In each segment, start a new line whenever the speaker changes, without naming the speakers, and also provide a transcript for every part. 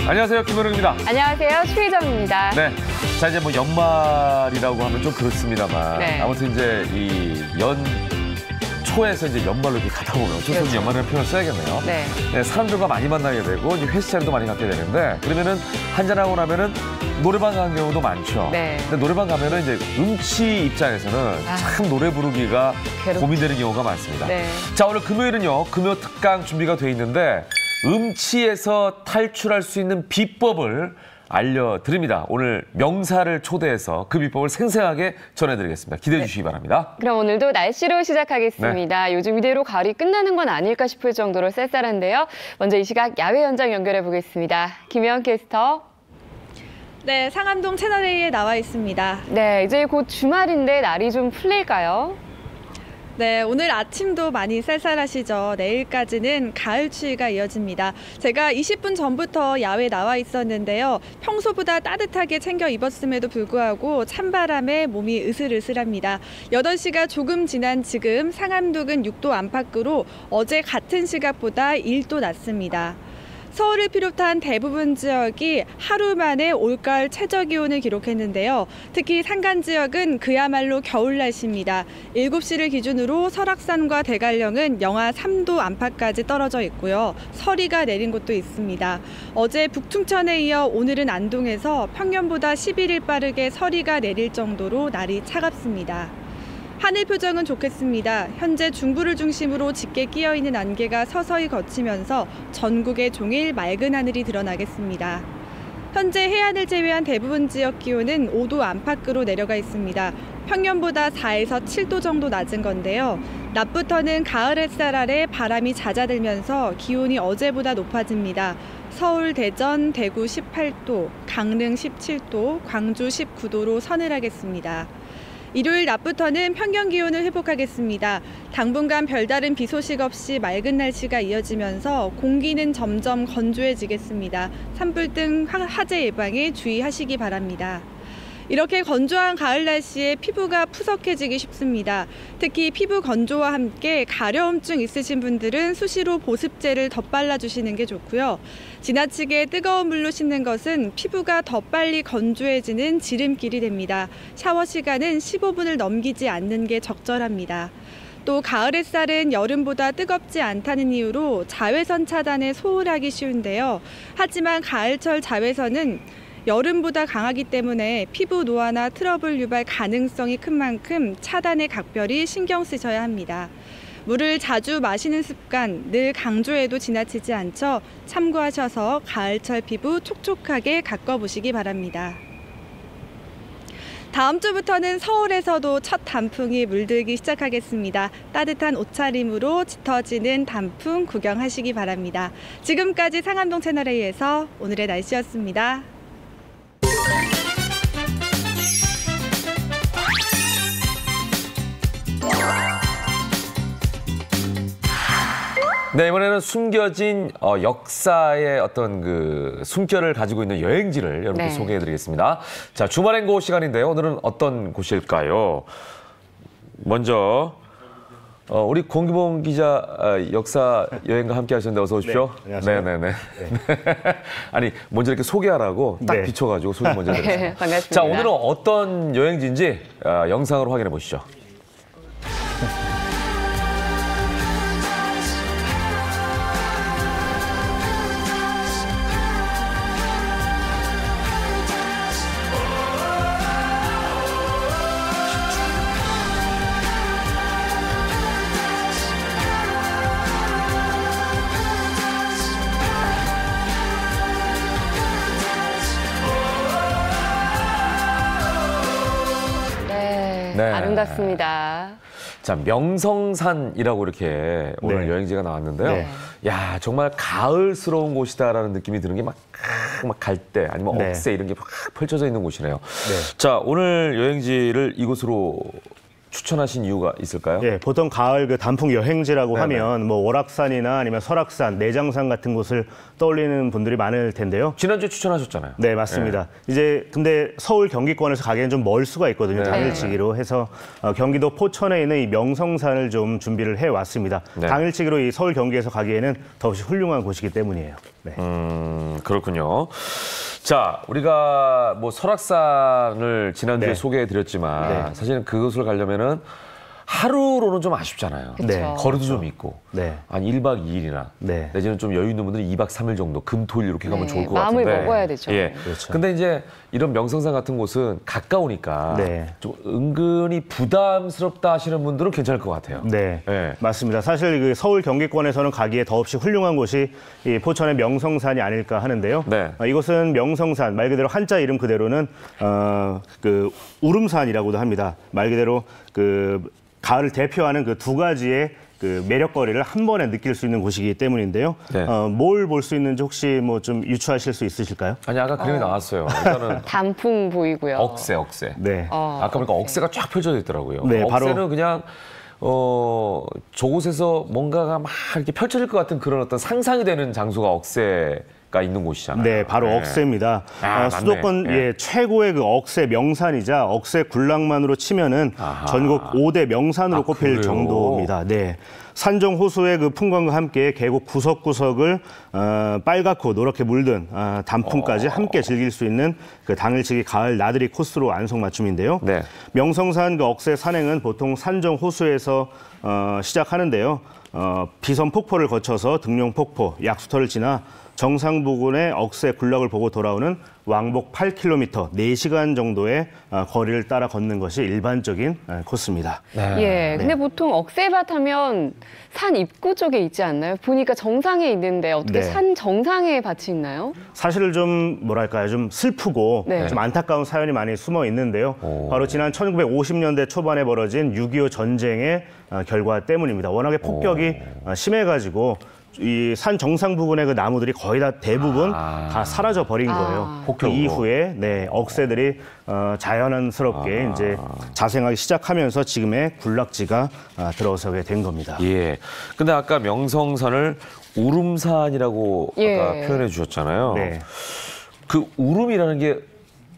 안녕하세요, 김현웅입니다.
안녕하세요, 최희정입니다.
네, 자 이제 뭐 연말이라고 하면 좀 그렇습니다만
네.
아무튼 이제 이 초에서 이제 연말로 이렇게 가다 보면 어쩔 수 없이 연말이라는 표현을 써야겠네요.
네.
네, 사람들과 많이 만나게 되고 이제 회식 자리도 많이 갖게 되는데 그러면은 한잔하고 나면은 노래방 가는 경우도 많죠.
네.
근데 노래방 가면은 이제 음치 입장에서는 참 노래 부르기가 고민되는 경우가 많습니다.
네.
자, 오늘 금요일은요, 금요 특강 준비가 돼 있는데 음치에서 탈출할 수 있는 비법을 알려드립니다. 오늘 명사를 초대해서 그 비법을 생생하게 전해드리겠습니다. 기대해 주시기 바랍니다.
그럼 오늘도 날씨로 시작하겠습니다. 네. 요즘 이대로 가을이 끝나는 건 아닐까 싶을 정도로 쌀쌀한데요. 먼저 이 시각 야외 현장 연결해 보겠습니다. 김혜원 캐스터.
네, 상암동 채널A에 나와 있습니다.
네, 이제 곧 주말인데 날이 좀 풀릴까요?
네, 오늘 아침도 많이 쌀쌀하시죠. 내일까지는 가을 추위가 이어집니다. 제가 20분 전부터 야외에 나와 있었는데요. 평소보다 따뜻하게 챙겨 입었음에도 불구하고 찬바람에 몸이 으슬으슬합니다. 8시가 조금 지난 지금 상암동은 6도 안팎으로 어제 같은 시각보다 1도 낮습니다. 서울을 비롯한 대부분 지역이 하루 만에 올가을 최저기온을 기록했는데요. 특히 산간 지역은 그야말로 겨울 날씨입니다. 7시를 기준으로 설악산과 대관령은 영하 3도 안팎까지 떨어져 있고요. 서리가 내린 곳도 있습니다. 어제 북충천에 이어 오늘은 안동에서 평년보다 11일 빠르게 서리가 내릴 정도로 날이 차갑습니다. 하늘 표정은 좋겠습니다. 현재 중부를 중심으로 짙게 끼어있는 안개가 서서히 걷히면서 전국에 종일 맑은 하늘이 드러나겠습니다. 현재 해안을 제외한 대부분 지역 기온은 5도 안팎으로 내려가 있습니다. 평년보다 4에서 7도 정도 낮은 건데요. 낮부터는 가을 햇살 아래 바람이 잦아들면서 기온이 어제보다 높아집니다. 서울, 대전, 대구 18도, 강릉 17도, 광주 19도로 서늘하겠습니다. 일요일 낮부터는 평년 기온을 회복하겠습니다. 당분간 별다른 비 소식 없이 맑은 날씨가 이어지면서 공기는 점점 건조해지겠습니다. 산불 등 화재 예방에 주의하시기 바랍니다. 이렇게 건조한 가을 날씨에 피부가 푸석해지기 쉽습니다. 특히 피부 건조와 함께 가려움증 있으신 분들은 수시로 보습제를 덧발라주시는 게 좋고요. 지나치게 뜨거운 물로 씻는 것은 피부가 더 빨리 건조해지는 지름길이 됩니다. 샤워 시간은 15분을 넘기지 않는 게 적절합니다. 또 가을 햇살은 여름보다 뜨겁지 않다는 이유로 자외선 차단에 소홀하기 쉬운데요. 하지만 가을철 자외선은 여름보다 강하기 때문에 피부 노화나 트러블 유발 가능성이 큰 만큼 차단에 각별히 신경 쓰셔야 합니다. 물을 자주 마시는 습관 늘 강조해도 지나치지 않죠. 참고하셔서 가을철 피부 촉촉하게 가꿔보시기 바랍니다. 다음 주부터는 서울에서도 첫 단풍이 물들기 시작하겠습니다. 따뜻한 옷차림으로 짙어지는 단풍 구경하시기 바랍니다. 지금까지 상암동 채널A에서 오늘의 날씨였습니다.
네, 이번에는 숨겨진 역사의 어떤 그 숨결을 가지고 있는 여행지를 여러분께 소개해드리겠습니다. 자, 주말행 고 시간인데요. 오늘은 어떤 곳일까요? 먼저 우리 공기봉 기자 역사 여행과 함께 하셨는데 어서 오십시오.
네, 안녕하세요.
네네네. 아니, 먼저 이렇게 소개하라고 딱 비춰가지고 소개 먼저 해드렸습니다.
네, 반갑습니다.
자, 오늘은 어떤 여행지인지 영상으로 확인해 보시죠.
네, 아름답습니다.
자, 명성산이라고 이렇게 오늘 여행지가 나왔는데요. 야, 정말 가을스러운 곳이다라는 느낌이 드는 게 막 갈대 아니면 억새 이런 게 막 펼쳐져 있는 곳이네요. 자, 오늘 여행지를 이곳으로 추천하신 이유가 있을까요?
예, 보통 가을 그 단풍 여행지라고
네네.
하면 뭐 월악산이나 아니면 설악산, 내장산 같은 곳을 떠올리는 분들이 많을 텐데요.
지난주에 추천하셨잖아요.
네, 맞습니다. 이제 근데 서울 경기권에서 가기에는 좀 멀 수가 있거든요.
네.
당일치기로 해서 경기도 포천에 있는 이 명성산을 좀 준비를 해 왔습니다.
네.
당일치기로 이 서울 경기에서 가기에는 더없이 훌륭한 곳이기 때문이에요. 네.
그렇군요. 자, 우리가 뭐 설악산을 지난주에
네.
소개해드렸지만
네.
사실은 그것을 가려면은 하루로는 좀 아쉽잖아요.
그쵸.
네.
거리도 좀 있고
네.
한 1박 2일이나
네.
내지는 좀 여유 있는 분들은 2박 3일 정도 금, 토, 일 이렇게 가면
네,
좋을 것
마음을
같은데.
먹어야 되죠.
예.
그렇죠.
근데 이제 이런 명성산 같은 곳은 가까우니까
네.
좀 은근히 부담스럽다 하시는 분들은 괜찮을 것 같아요.
네,
네.
맞습니다. 사실 그 서울 경기권에서는 가기에 더없이 훌륭한 곳이 이 포천의 명성산이 아닐까 하는데요.
네.
이곳은 명성산 말 그대로 한자 이름 그대로는 그 우름산이라고도 합니다. 말 그대로 그 가을을 대표하는 그 두 가지의 그 매력거리를 한 번에 느낄 수 있는 곳이기 때문인데요.
네.
뭘 볼 수 있는지 혹시 뭐 좀 유추하실 수 있으실까요?
아니 아까 그림이 나왔어요. 일단은
단풍 보이고요.
억새.
네.
아까 보니까 억새가 쫙 펼쳐져 있더라고요.
네,
억새는
바로-
그냥 저곳에서 뭔가가 막 이렇게 펼쳐질 것 같은 그런 어떤 상상이 되는 장소가 억새가 있는 곳이잖아요.
네, 바로
네.
억새입니다.
맞네.
수도권
예.
예, 최고의 그 억새 명산이자 억새 군락만으로 치면은
아하.
전국 5대 명산으로 꼽힐
그래요?
정도입니다. 네. 산정 호수의 그 풍광과 함께 계곡 구석구석을 빨갛고 노랗게 물든 단풍까지 함께 즐길 수 있는 그 당일치기 가을 나들이 코스로 안성맞춤인데요.
네.
명성산 그 억새 산행은 보통 산정 호수에서 시작하는데요. 비선 폭포를 거쳐서 등룡 폭포, 약수터를 지나 정상 부근의 억새 군락을 보고 돌아오는 왕복 8km, 4시간 정도의 거리를 따라 걷는 것이 일반적인 코스입니다.
예, 근데 보통 억새밭 하면 산 입구 쪽에 있지 않나요? 보니까 정상에 있는데 어떻게
네.
산 정상에 밭이 있나요?
사실 좀 뭐랄까요, 좀 슬프고
네.
좀 안타까운 사연이 많이 숨어 있는데요. 바로 지난 1950년대 초반에 벌어진 6.25 전쟁의 결과 때문입니다. 워낙에 폭격이 심해가지고 이 산 정상 부근의 그 나무들이 거의 다 대부분 다 사라져 버린 거예요. 그
폭격으로.
이후에 네, 억새들이 자연스럽게 이제 자생하기 시작하면서 지금의 군락지가 들어서게 된 겁니다.
예. 근데 아까 명성산을 우름산이라고
예.
아까 표현해 주셨잖아요.
네.
그 우름이라는 게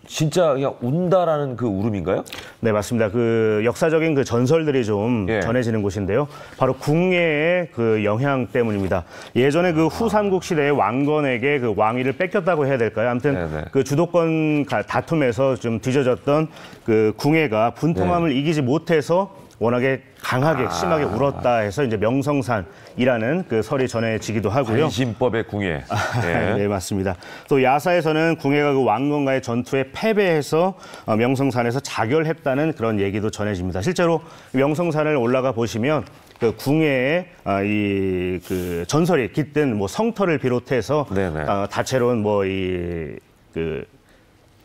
진짜 그냥 운다라는 그 울음인가요?
네, 맞습니다. 그 역사적인 그 전설들이 좀
예.
전해지는 곳인데요. 바로 궁예의 그 영향 때문입니다. 예전에 그 후삼국 시대의 왕건에게 그 왕위를 뺏겼다고 해야 될까요? 아무튼
네네.
그 주도권 다툼에서 좀 뒤져졌던 그 궁예가 분통함을
네.
이기지 못해서 워낙에 강하게 심하게 울었다 해서 이제 명성산이라는 그 설이 전해지기도 하고요.
관심법의 궁예. 예.
네, 맞습니다. 또 야사에서는 궁예가 그 왕건과의 전투에 패배해서 명성산에서 자결했다는 그런 얘기도 전해집니다. 실제로 명성산을 올라가 보시면 그 궁예의 이 그 전설이 깃든 뭐 성터를 비롯해서
네네.
다채로운 뭐 이 그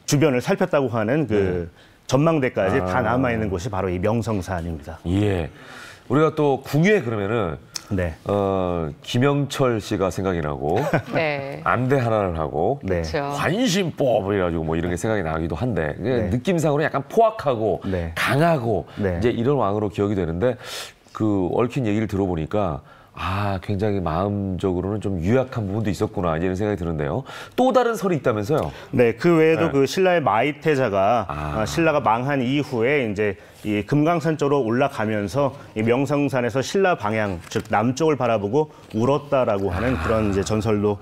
주변을 살폈다고 하는 그 전망대까지 다 남아 있는 곳이 바로 이 명성산입니다.
예. 우리가 또 궁예 그러면은
네.
김영철 씨가 생각이 나고
네.
안대 하나를 하고
네.
그렇죠.
관심법 이래가지고 뭐 이런 게 생각이 나기도 한데
네.
느낌상으로 약간 포악하고
네.
강하고
네.
이제 이런 왕으로 기억이 되는데 그 얽힌 얘기를 들어보니까 굉장히 마음적으로는 좀 유약한 부분도 있었구나 이런 생각이 드는데요. 또 다른 설이 있다면서요?
네, 그 외에도
네.
그 신라의 마이태자가 신라가 망한 이후에 이제 이 금강산 쪽으로 올라가면서 이 명성산에서 신라 방향, 즉 남쪽을 바라보고 울었다라고 하는 그런 이제 전설도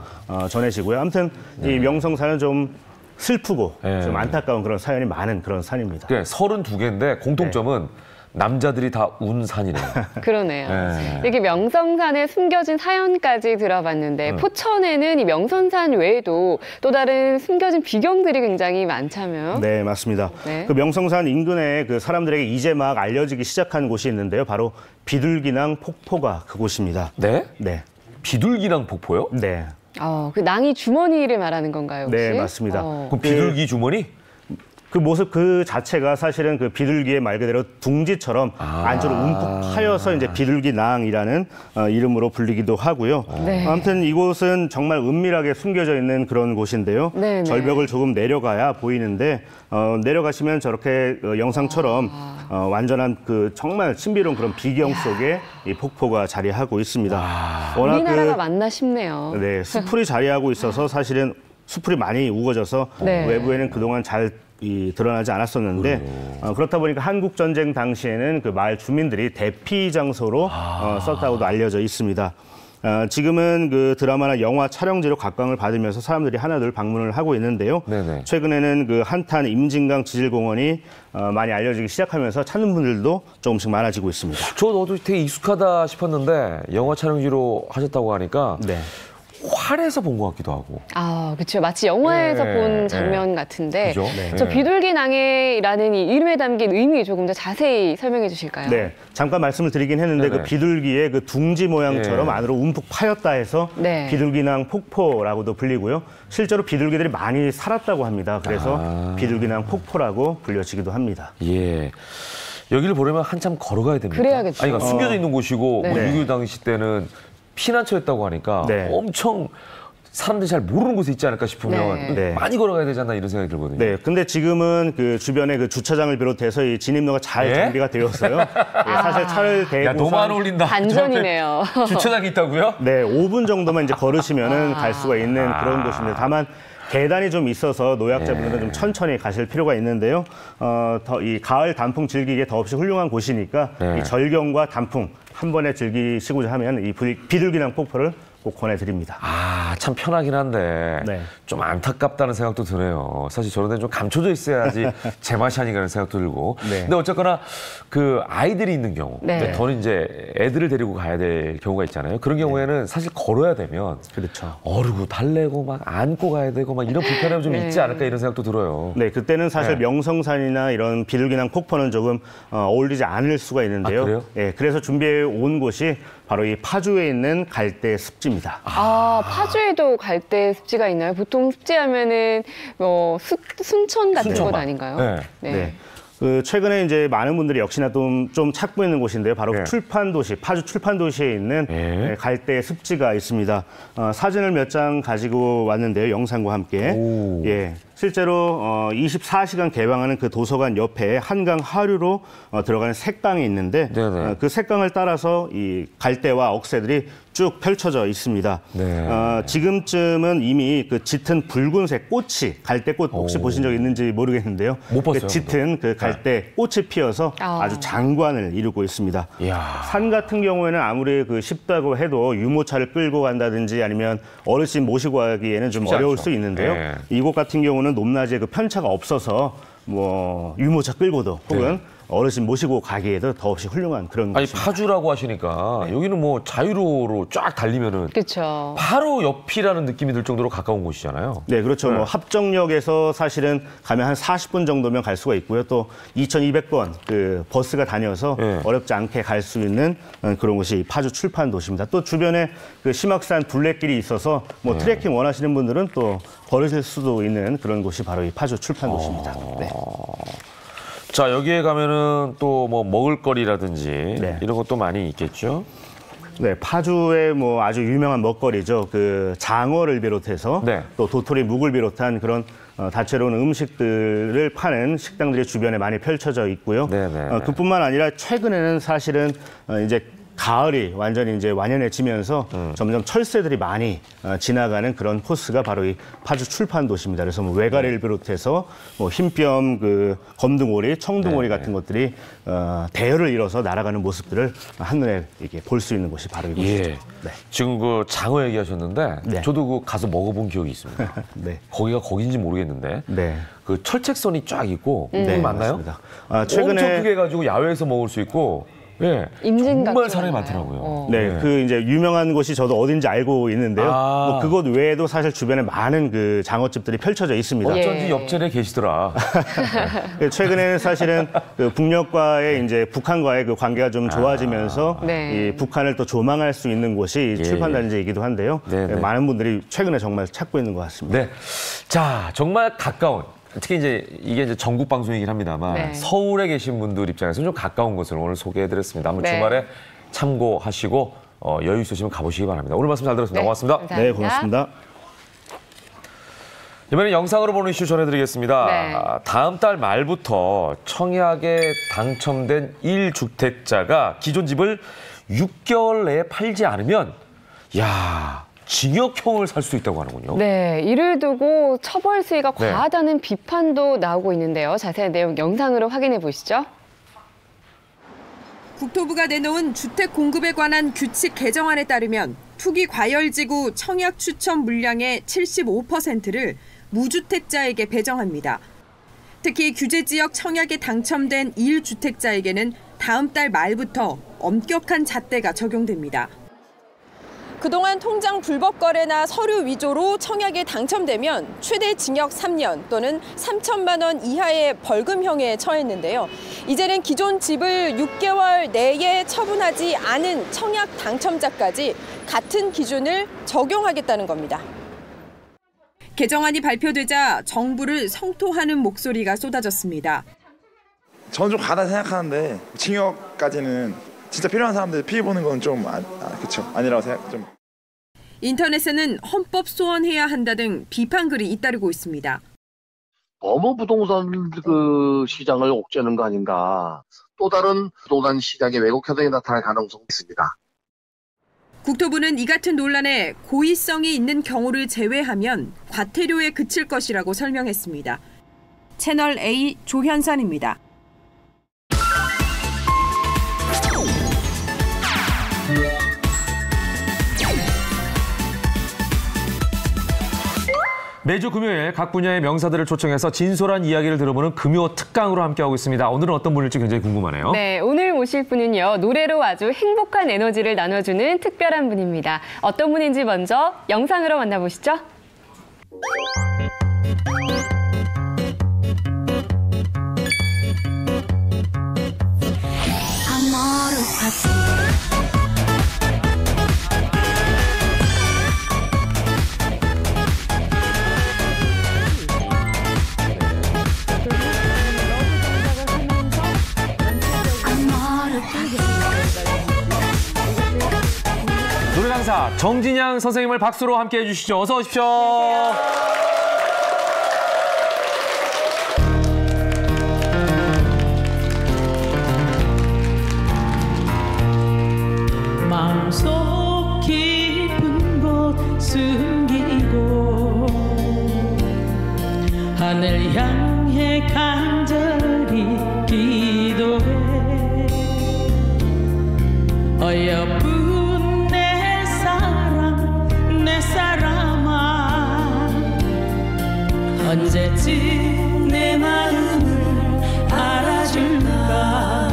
전해지고요. 아무튼 이 명성산은 좀 슬프고
네.
좀 안타까운 그런 사연이 많은 그런 산입니다.
그래 32개인데 공통점은 남자들이 다 운 산이네요.
그러네요.
네.
이렇게 명성산에 숨겨진 사연까지 들어봤는데 포천에는 이 명성산 외에도 또 다른 숨겨진 비경들이 굉장히 많다면
네, 맞습니다.
네.
그 명성산 인근에 그 사람들에게 이제 막 알려지기 시작한 곳이 있는데요. 바로 비둘기낭 폭포가 그곳입니다.
네?
네,
비둘기낭 폭포요?
네.
그 낭이 주머니를 말하는 건가요, 혹시?
네, 맞습니다.
그럼 비둘기 주머니?
그 모습 그 자체가 사실은 그 비둘기의 말 그대로 둥지처럼 안쪽으로 움푹 파여서 이제 비둘기낭이라는 이름으로 불리기도 하고요.
네.
아무튼 이곳은 정말 은밀하게 숨겨져 있는 그런 곳인데요.
네, 네.
절벽을 조금 내려가야 보이는데 내려가시면 저렇게 영상처럼 완전한 그 정말 신비로운 그런 비경 속에 이 폭포가 자리하고 있습니다. 워낙
우리나라가 맞나 싶네요.
네, 수풀이 자리하고 있어서 사실은 수풀이 많이 우거져서
네.
외부에는 그동안 잘 드러나지 않았었는데 그렇다 보니까 한국 전쟁 당시에는 그 마을 주민들이 대피 장소로 썼다고도 알려져 있습니다. 지금은 그 드라마나 영화 촬영지로 각광을 받으면서 사람들이 하나둘 방문을 하고 있는데요.
네네.
최근에는 그 한탄 임진강 지질공원이 많이 알려지기 시작하면서 찾는 분들도 조금씩 많아지고 있습니다.
저도 되게 익숙하다 싶었는데 영화 촬영지로 하셨다고 하니까
네.
활에서 본 것 같기도 하고.
아, 그렇죠. 마치 영화에서
네,
본 장면
네.
같은데
그죠?
저
네.
비둘기낭이라는 이 이름에 담긴 의미 조금 더 자세히 설명해 주실까요?
네, 잠깐 말씀을 드리긴 했는데
네네.
그 비둘기의 그 둥지 모양처럼
네.
안으로 움푹 파였다 해서
네.
비둘기낭 폭포라고도 불리고요. 실제로 비둘기들이 많이 살았다고 합니다. 그래서 비둘기낭 폭포라고 불려지기도 합니다.
예. 여기를 보려면 한참 걸어가야 됩니다.
그래야겠죠.
아니, 그러니까 숨겨져 있는 곳이고
네.
뭐 6.25 당시 때는 피난처였다고 하니까
네.
엄청 사람들이 잘 모르는 곳에 있지 않을까 싶으면
네.
많이 걸어가야 되지 않나 이런 생각이 들거든요.
네, 근데 지금은 그 주변에 그 주차장을 비롯해서 이 진입로가 잘
예?
장비가 되었어요. 네, 사실 차를 대고
야, 너무 안 어울린다.
반전이네요.
저 앞에 주차장이 있다고요?
네, 5분 정도만 이제 걸으시면은 갈 수가 있는 그런 곳인데 다만 계단이 좀 있어서 노약자분들은 좀 천천히 가실 필요가 있는데요. 더 이 가을 단풍 즐기기에 더없이 훌륭한 곳이니까
네.
이 절경과 단풍 한 번에 즐기시고자 하면 이 비둘기낭 폭포를 꼭 권해드립니다.
아, 참 편하긴 한데
네.
좀 안타깝다는 생각도 드네요. 사실 저런 데는 좀 감춰져 있어야지 제맛이 아닌가라는 생각도 들고.
네.
근데 어쨌거나 그 아이들이 있는 경우,
네.
그러니까 저는 이제 애들을 데리고 가야 될 경우가 있잖아요. 그런 경우에는 사실 걸어야 되면
그렇죠.
어르고 달래고 막 안고 가야 되고 막 이런 불편함이 좀
네.
있지 않을까 이런 생각도 들어요.
네, 그때는 사실
네.
명성산이나 이런 비둘기낭 폭포는 조금 어울리지 않을 수가 있는데요.
아, 그래요?
네, 그래서 준비해 온 곳이 바로 이 파주에 있는 갈대 습지입니다.
아, 파주에도 갈대 습지가 있나요? 보통 습지하면은 뭐 순천 같은 곳
순천만.
아닌가요?
네.
네. 그 최근에 이제 많은 분들이 역시나 좀 찾고 있는 곳인데요. 바로
네.
출판도시, 파주 출판도시에 있는
네.
갈대 습지가 있습니다. 사진을 몇 장 가지고 왔는데요. 영상과 함께.
오.
예. 실제로 24시간 개방하는 그 도서관 옆에 한강 하류로 들어가는 색강이 있는데
네네.
그 색강을 따라서 이 갈대와 억새들이 쭉 펼쳐져 있습니다.
네.
지금쯤은 이미 그 짙은 붉은색 꽃이 갈대꽃 혹시
오.
보신 적 있는지 모르겠는데요.
못 봤어요,
그 짙은 그 갈대 꽃이 피어서 아주 장관을 이루고 있습니다.
이야.
산 같은 경우에는 아무리 그 쉽다고 해도 유모차를 끌고 간다든지 아니면 어르신 모시고 가기에는 좀
쉽지
어려울
않죠.
수 있는데요.
네.
이곳 같은 경우는 높낮이에 그 편차가 없어서 뭐 유모차 끌고도 혹은 어르신 모시고 가기에도 더없이 훌륭한 그런
아니
곳입니다.
파주라고 하시니까 여기는 뭐 자유로로 쫙 달리면은
그렇죠.
바로 옆이라는 느낌이 들 정도로 가까운 곳이잖아요.
네, 그렇죠. 뭐 합정역에서 사실은 가면 한 40분 정도면 갈 수가 있고요. 또 2,200번 그 버스가 다녀서
네.
어렵지 않게 갈 수 있는 그런 곳이 파주 출판 도시입니다. 또 주변에 그 심악산 둘레길이 있어서 뭐 트레킹 원하시는 분들은 또 걸으실 수도 있는 그런 곳이 바로 이 파주 출판 도시입니다. 네.
자, 여기에 가면은 또 뭐 먹을거리라든지
네.
이런 것도 많이 있겠죠?
네, 파주의 뭐 아주 유명한 먹거리죠. 그 장어를 비롯해서
네.
또 도토리 묵을 비롯한 그런 다채로운 음식들을 파는 식당들이 주변에 많이 펼쳐져 있고요.
네네.
그뿐만 아니라 최근에는 사실은 이제 가을이 완전히 이제 완연해지면서 점점 철새들이 많이 지나가는 그런 코스가 바로 이 파주 출판 도시입니다. 그래서 뭐 외가리를 비롯해서 뭐 흰뼘, 그 검둥오리, 청둥오리 같은 것들이 대열을 이뤄서 날아가는 모습들을 한눈에 이렇게 볼 수 있는 곳이 바로 이곳이죠.
예.
네.
지금 그 장어 얘기하셨는데
네.
저도 그 가서 먹어본 기억이 있습니다.
네.
거기가 거긴지 모르겠는데
네.
그 철책선이 쫙 있고
네,
맞나요?
맞습니다.
엄청
최근에
크게 해가지고 야외에서 먹을 수 있고 예,
임진각
정말
쪽
사람이
아닌가요?
많더라고요.
네, 그 이제 유명한 곳이 저도 어딘지 알고 있는데요.
아.
뭐 그곳 외에도 사실 주변에 많은 그 장어집들이 펼쳐져 있습니다.
어쩐지
예.
옆자리에 계시더라.
최근에는 사실은 그 북녘과의 이제 북한과의 그 관계가 좀 좋아지면서
네.
이 북한을 또 조망할 수 있는 곳이
예.
출판단지이기도 한데요.
네, 네.
많은 분들이 최근에 정말 찾고 있는 것 같습니다.
네. 자, 정말 가까운 특히 이게 이제 전국 방송이긴 합니다만
네.
서울에 계신 분들 입장에서 좀 가까운 곳을 오늘 소개해드렸습니다. 한번
네.
주말에 참고하시고 여유 있으시면 가보시기 바랍니다. 오늘 말씀 잘 들었습니다. 고맙습니다.
감사합니다.
네, 고맙습니다.
이번엔 영상으로 보는 이슈 전해드리겠습니다.
네.
다음 달 말부터 청약에 당첨된 1주택자가 기존 집을 6개월 내에 팔지 않으면 징역형을 살 수 있다고 하는군요.
네, 이를 두고 처벌 수위가
네.
과하다는 비판도 나오고 있는데요. 자세한 내용 영상으로 확인해 보시죠.
국토부가 내놓은 주택 공급에 관한 규칙 개정안에 따르면 투기 과열지구 청약 추첨 물량의 75%를 무주택자에게 배정합니다. 특히 규제지역 청약에 당첨된 1주택자에게는 다음 달 말부터 엄격한 잣대가 적용됩니다. 그동안 통장 불법 거래나 서류 위조로 청약에 당첨되면 최대 징역 3년 또는 3천만 원 이하의 벌금형에 처했는데요. 이제는 기존 집을 6개월 내에 처분하지 않은 청약 당첨자까지 같은 기준을 적용하겠다는 겁니다. 개정안이 발표되자 정부를 성토하는 목소리가 쏟아졌습니다.
저는 좀 과하다 생각하는데 징역까지는 진짜 필요한 사람들 피해 보는 건 좀 그렇죠. 아니라고 생각 좀.
인터넷에는 헌법 소원해야 한다 등 비판 글이 잇따르고 있습니다.
너무 부동산 시장을 옥죄는 거 아닌가. 또 다른 부동산 시장의 왜곡 현상이 나타날 가능성이 있습니다.
국토부는 이 같은 논란에 고의성이 있는 경우를 제외하면 과태료에 그칠 것이라고 설명했습니다. 채널 A 조현선입니다.
매주 금요일 각 분야의 명사들을 초청해서 진솔한 이야기를 들어보는 금요 특강으로 함께하고 있습니다. 오늘은 어떤 분일지 굉장히 궁금하네요.
네, 오늘 모실 분은요. 노래로 아주 행복한 에너지를 나눠주는 특별한 분입니다. 어떤 분인지 먼저 영상으로 만나보시죠.
노래 강사 정진양 선생님을 박수로 함께해 주시죠. 어서 오십시오.
마음속 깊은 곳 숨기고 하늘 향해 간절히 기도해 어여쁜 내 사랑 내 사람아 언제쯤 내 마음을 알아줄까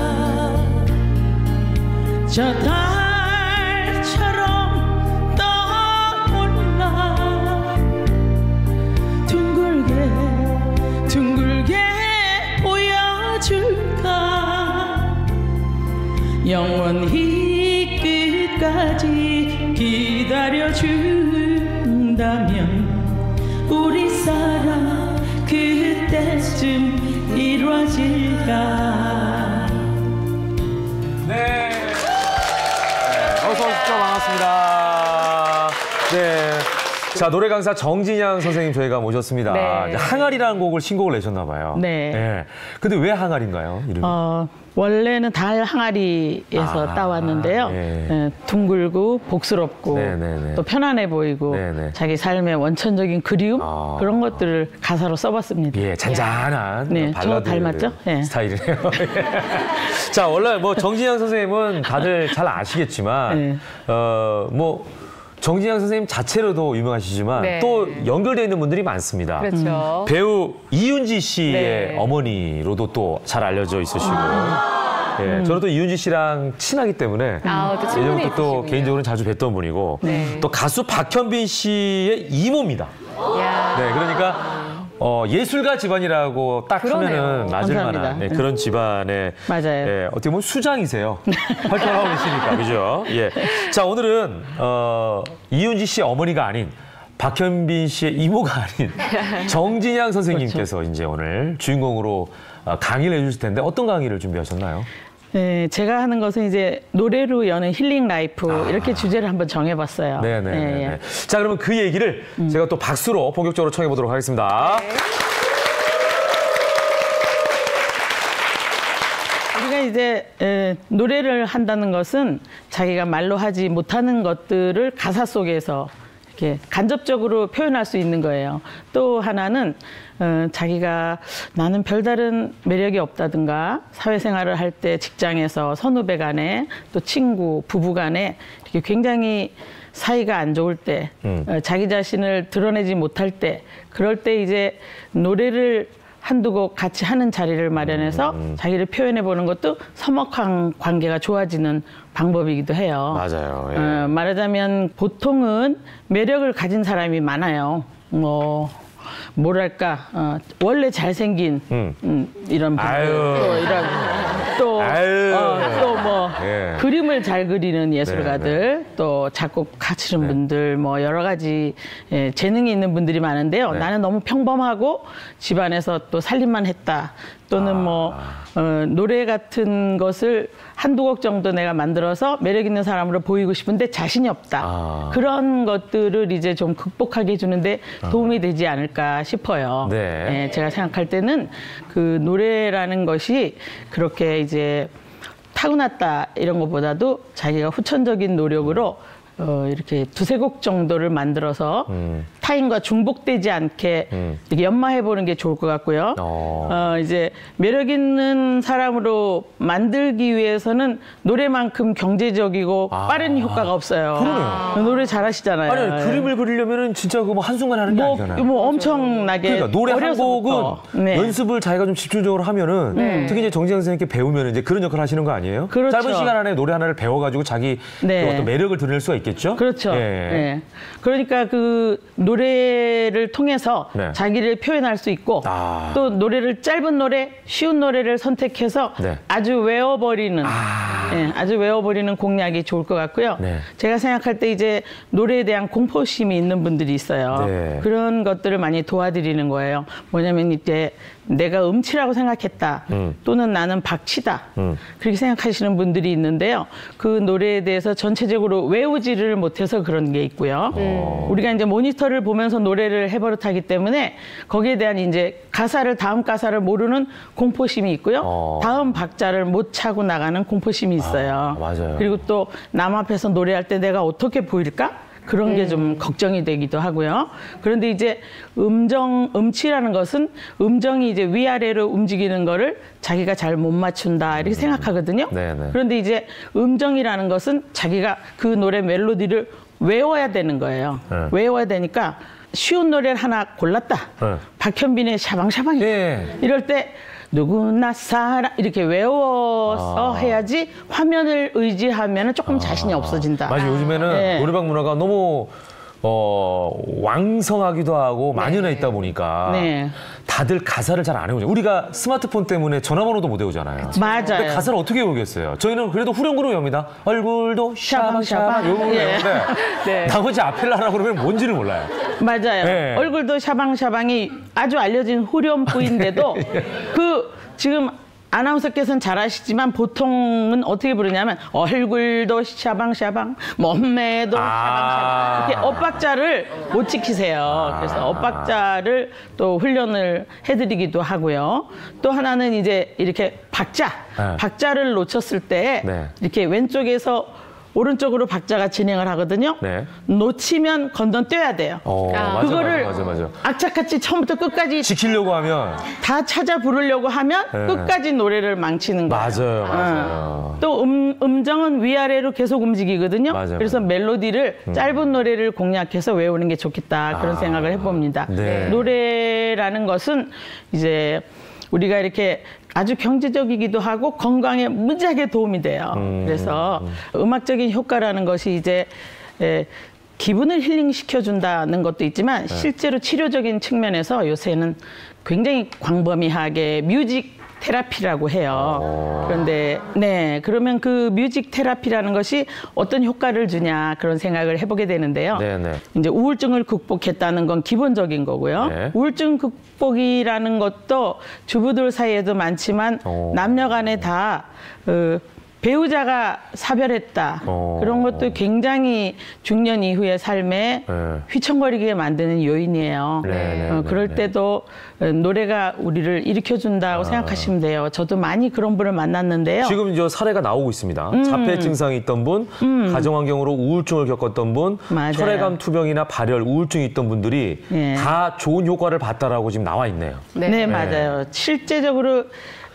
저 달처럼 떠올라 둥글게 보여줄까 영원히 끝까지 기다려준다면 우리 사랑 그때쯤 이루어질까.
네. 어서 오십시오. 반갑습니다. 네. 자, 노래 강사 정진양 선생님 저희가 모셨습니다.
네.
항아리라는 곡을 신곡을 내셨나 봐요.
네.
네. 근데 왜 항아리인가요? 이름이?
원래는 달 항아리에서 따왔는데요.
예.
둥글고 복스럽고
네네네.
또 편안해 보이고
네네.
자기 삶의 원천적인 그리움
아.
그런 것들을 가사로 써봤습니다.
예, 잔잔한
네,
발라드
저 닮았죠? 네.
스타일이네요. 자, 원래 뭐 정진양 선생님은 다들 잘 아시겠지만,
네.
정진양 선생님 자체로도 유명하시지만
네.
또 연결되어 있는 분들이 많습니다.
그렇죠.
배우 이윤지 씨의
네.
어머니로도 또 잘 알려져 있으시고, 예, 저는 또 이윤지 씨랑 친하기 때문에
또 친분이
예전부터 또
있으시군요.
개인적으로 자주 뵀던 분이고,
네.
또 가수 박현빈 씨의 이모입니다.
야.
네, 그러니까 예술가 집안이라고 딱
그러네요.
하면은 맞을
감사합니다.
만한 네, 그런 집안의
맞아요.
예, 어떻게 보면 수장이세요. 활동하고 계시니까 그죠? 예. 자, 오늘은 이윤지 씨 어머니가 아닌 박현빈 씨의 이모가 아닌 정진양 선생님께서
그렇죠.
이제 오늘 주인공으로 강의를 해주실 텐데 어떤 강의를 준비하셨나요?
네, 제가 하는 것은 이제 노래로 여는 힐링 라이프 이렇게 주제를 한번 정해봤어요.
네네.
예.
자, 그러면 그 얘기를 제가 또 박수로 본격적으로 청해보도록 하겠습니다.
우리가 이제 노래를 한다는 것은 자기가 말로 하지 못하는 것들을 가사 속에서 이렇게 간접적으로 표현할 수 있는 거예요. 또 하나는 자기가 나는 별다른 매력이 없다든가 사회생활을 할 때 직장에서 선후배 간에 또 친구, 부부 간에 이렇게 굉장히 사이가 안 좋을 때 자기 자신을 드러내지 못할 때 그럴 때 이제 노래를 한두 곡 같이 하는 자리를 마련해서 자기를 표현해 보는 것도 서먹한 관계가 좋아지는 방법이기도 해요.
맞아요. 예.
말하자면 보통은 매력을 가진 사람이 많아요. 뭐랄까 원래 잘생긴 이런 분들 또 뭐
예.
그림을 잘 그리는 예술가들
네.
또 작곡하시는 분들 뭐 여러 가지 재능이 있는 분들이 많은데요.
네.
나는 너무 평범하고 집안에서 또 살림만 했다. 또는 노래 같은 것을 한두 곡 정도 내가 만들어서 매력 있는 사람으로 보이고 싶은데 자신이 없다. 그런 것들을 이제 좀 극복하게 해주는데 도움이 되지 않을까 싶어요.
네.
제가 생각할 때는 그 노래라는 것이 그렇게 이제 타고났다 이런 것보다도 자기가 후천적인 노력으로 이렇게 두세 곡 정도를 만들어서 타인과 중복되지 않게 이렇게 연마해보는 게 좋을 것 같고요. 이제 매력 있는 사람으로 만들기 위해서는 노래만큼 경제적이고 빠른 효과가 없어요.
그러네요.
노래 잘하시잖아요.
아니, 그림을 그리려면은 진짜 그 뭐 한순간에 하는 게 아니잖아요.
뭐 엄청나게
그러니까 노래 한 곡은
네.
연습을 자기가 좀 집중적으로 하면은 특히 이제 정지영 선생님께 배우면 이제 그런 역할을 하시는 거 아니에요?
그렇죠.
짧은 시간 안에 노래 하나를 배워가지고 자기
네.
그 어떤 매력을 드러낼 수가 있겠죠?
그렇죠.
예.
네. 그러니까 그 노래를 통해서
네.
자기를 표현할 수 있고 또 노래를 짧은 노래, 쉬운 노래를 선택해서
네.
아주 외워버리는 아주 외워버리는 공략이 좋을 것 같고요.
네.
제가 생각할 때 이제 노래에 대한 공포심이 있는 분들이 있어요.
네.
그런 것들을 많이 도와드리는 거예요. 뭐냐면 이제 내가 음치라고 생각했다. 또는 나는 박치다. 그렇게 생각하시는 분들이 있는데요. 그 노래에 대해서 전체적으로 외우지를 못해서 그런 게 있고요. 우리가 이제 모니터를 보면서 노래를 해버릇하기 때문에 거기에 대한 이제 다음 가사를 모르는 공포심이 있고요. 다음 박자를 못 차고 나가는 공포심이 있어요.
맞아요.
그리고 또 남 앞에서 노래할 때 내가 어떻게 보일까? 그런 게 좀 걱정이 되기도 하고요. 그런데 이제 음치라는 것은 음정이 이제 위아래로 움직이는 거를 자기가 잘 못 맞춘다 이렇게 생각하거든요.
네네.
그런데 이제 음정이라는 것은 자기가 그 노래 멜로디를 외워야 되는 거예요.
네.
외워야 되니까 쉬운 노래를 하나 골랐다.
네.
박현빈의 샤방샤방이
예.
이럴 때 누구나 사랑 이렇게 외워서 해야지 화면을 의지하면 조금 자신이 없어진다.
맞아요. 요즘에는
네.
노래방 문화가 너무 왕성하기도 하고 만연해 있다 보니까
네.
다들 가사를 잘 안 외우죠. 우리가 스마트폰 때문에 전화번호도 못 외우잖아요.
맞아요.
근데 가사를 어떻게 외우겠어요? 저희는 그래도 후렴구로 외웁니다. 얼굴도 샤방샤방 요거
예.
외우는데
네.
나머지 앞에를 하라고 그러면 뭔지를 몰라요.
맞아요.
네.
얼굴도 샤방샤방이 아주 알려진 후렴구인데도 그 지금 아나운서께서는 잘 아시지만 보통은 어떻게 부르냐면 얼굴도 샤방샤방, 몸매도 샤방샤방 이렇게 엇박자를 못 지키세요. 그래서 엇박자를 또 훈련을 해드리기도 하고요. 또 하나는 이제 이렇게 박자를 놓쳤을 때
네.
이렇게 왼쪽에서 오른쪽으로 박자가 진행을 하거든요.
네.
놓치면 건너뛰어야 돼요.
맞아,
그거를
맞아.
악착같이 처음부터 끝까지
지키려고 하면
다 찾아 부르려고 하면
네.
끝까지 노래를 망치는 거예요.
맞아요.
또 음정은 위아래로 계속 움직이거든요.
맞아요,
그래서
맞아요.
멜로디를 짧은 노래를 공략해서 외우는 게 좋겠다 그런 생각을 해봅니다.
네.
노래라는 것은 이제 우리가 이렇게 아주 경제적이기도 하고 건강에 무지하게 도움이 돼요. 그래서 음악적인 효과라는 것이 이제 기분을 힐링시켜준다는 것도 있지만 실제로 치료적인 측면에서 요새는 굉장히 광범위하게 뮤직 테라피라고 해요. 그런데 네, 그러면 그 뮤직 테라피라는 것이 어떤 효과를 주냐 그런 생각을 해보게 되는데요.
네네.
이제 우울증을 극복했다는 건 기본적인 거고요.
네.
우울증 극복이라는 것도 주부들 사이에도 많지만 남녀간에 다 배우자가 사별했다. 그런 것도 굉장히 중년 이후의 삶에 휘청거리게 만드는 요인이에요. 그럴 때도 노래가 우리를 일으켜준다고 생각하시면 돼요. 저도 많이 그런 분을 만났는데요.
지금 저 사례가 나오고 있습니다. 자폐 증상이 있던 분, 가정환경으로 우울증을 겪었던 분,
맞아요.
혈액암 투병이나 발열, 우울증이 있던 분들이
예.
다 좋은 효과를 봤다라고 지금 나와 있네요.
네, 맞아요. 실제적으로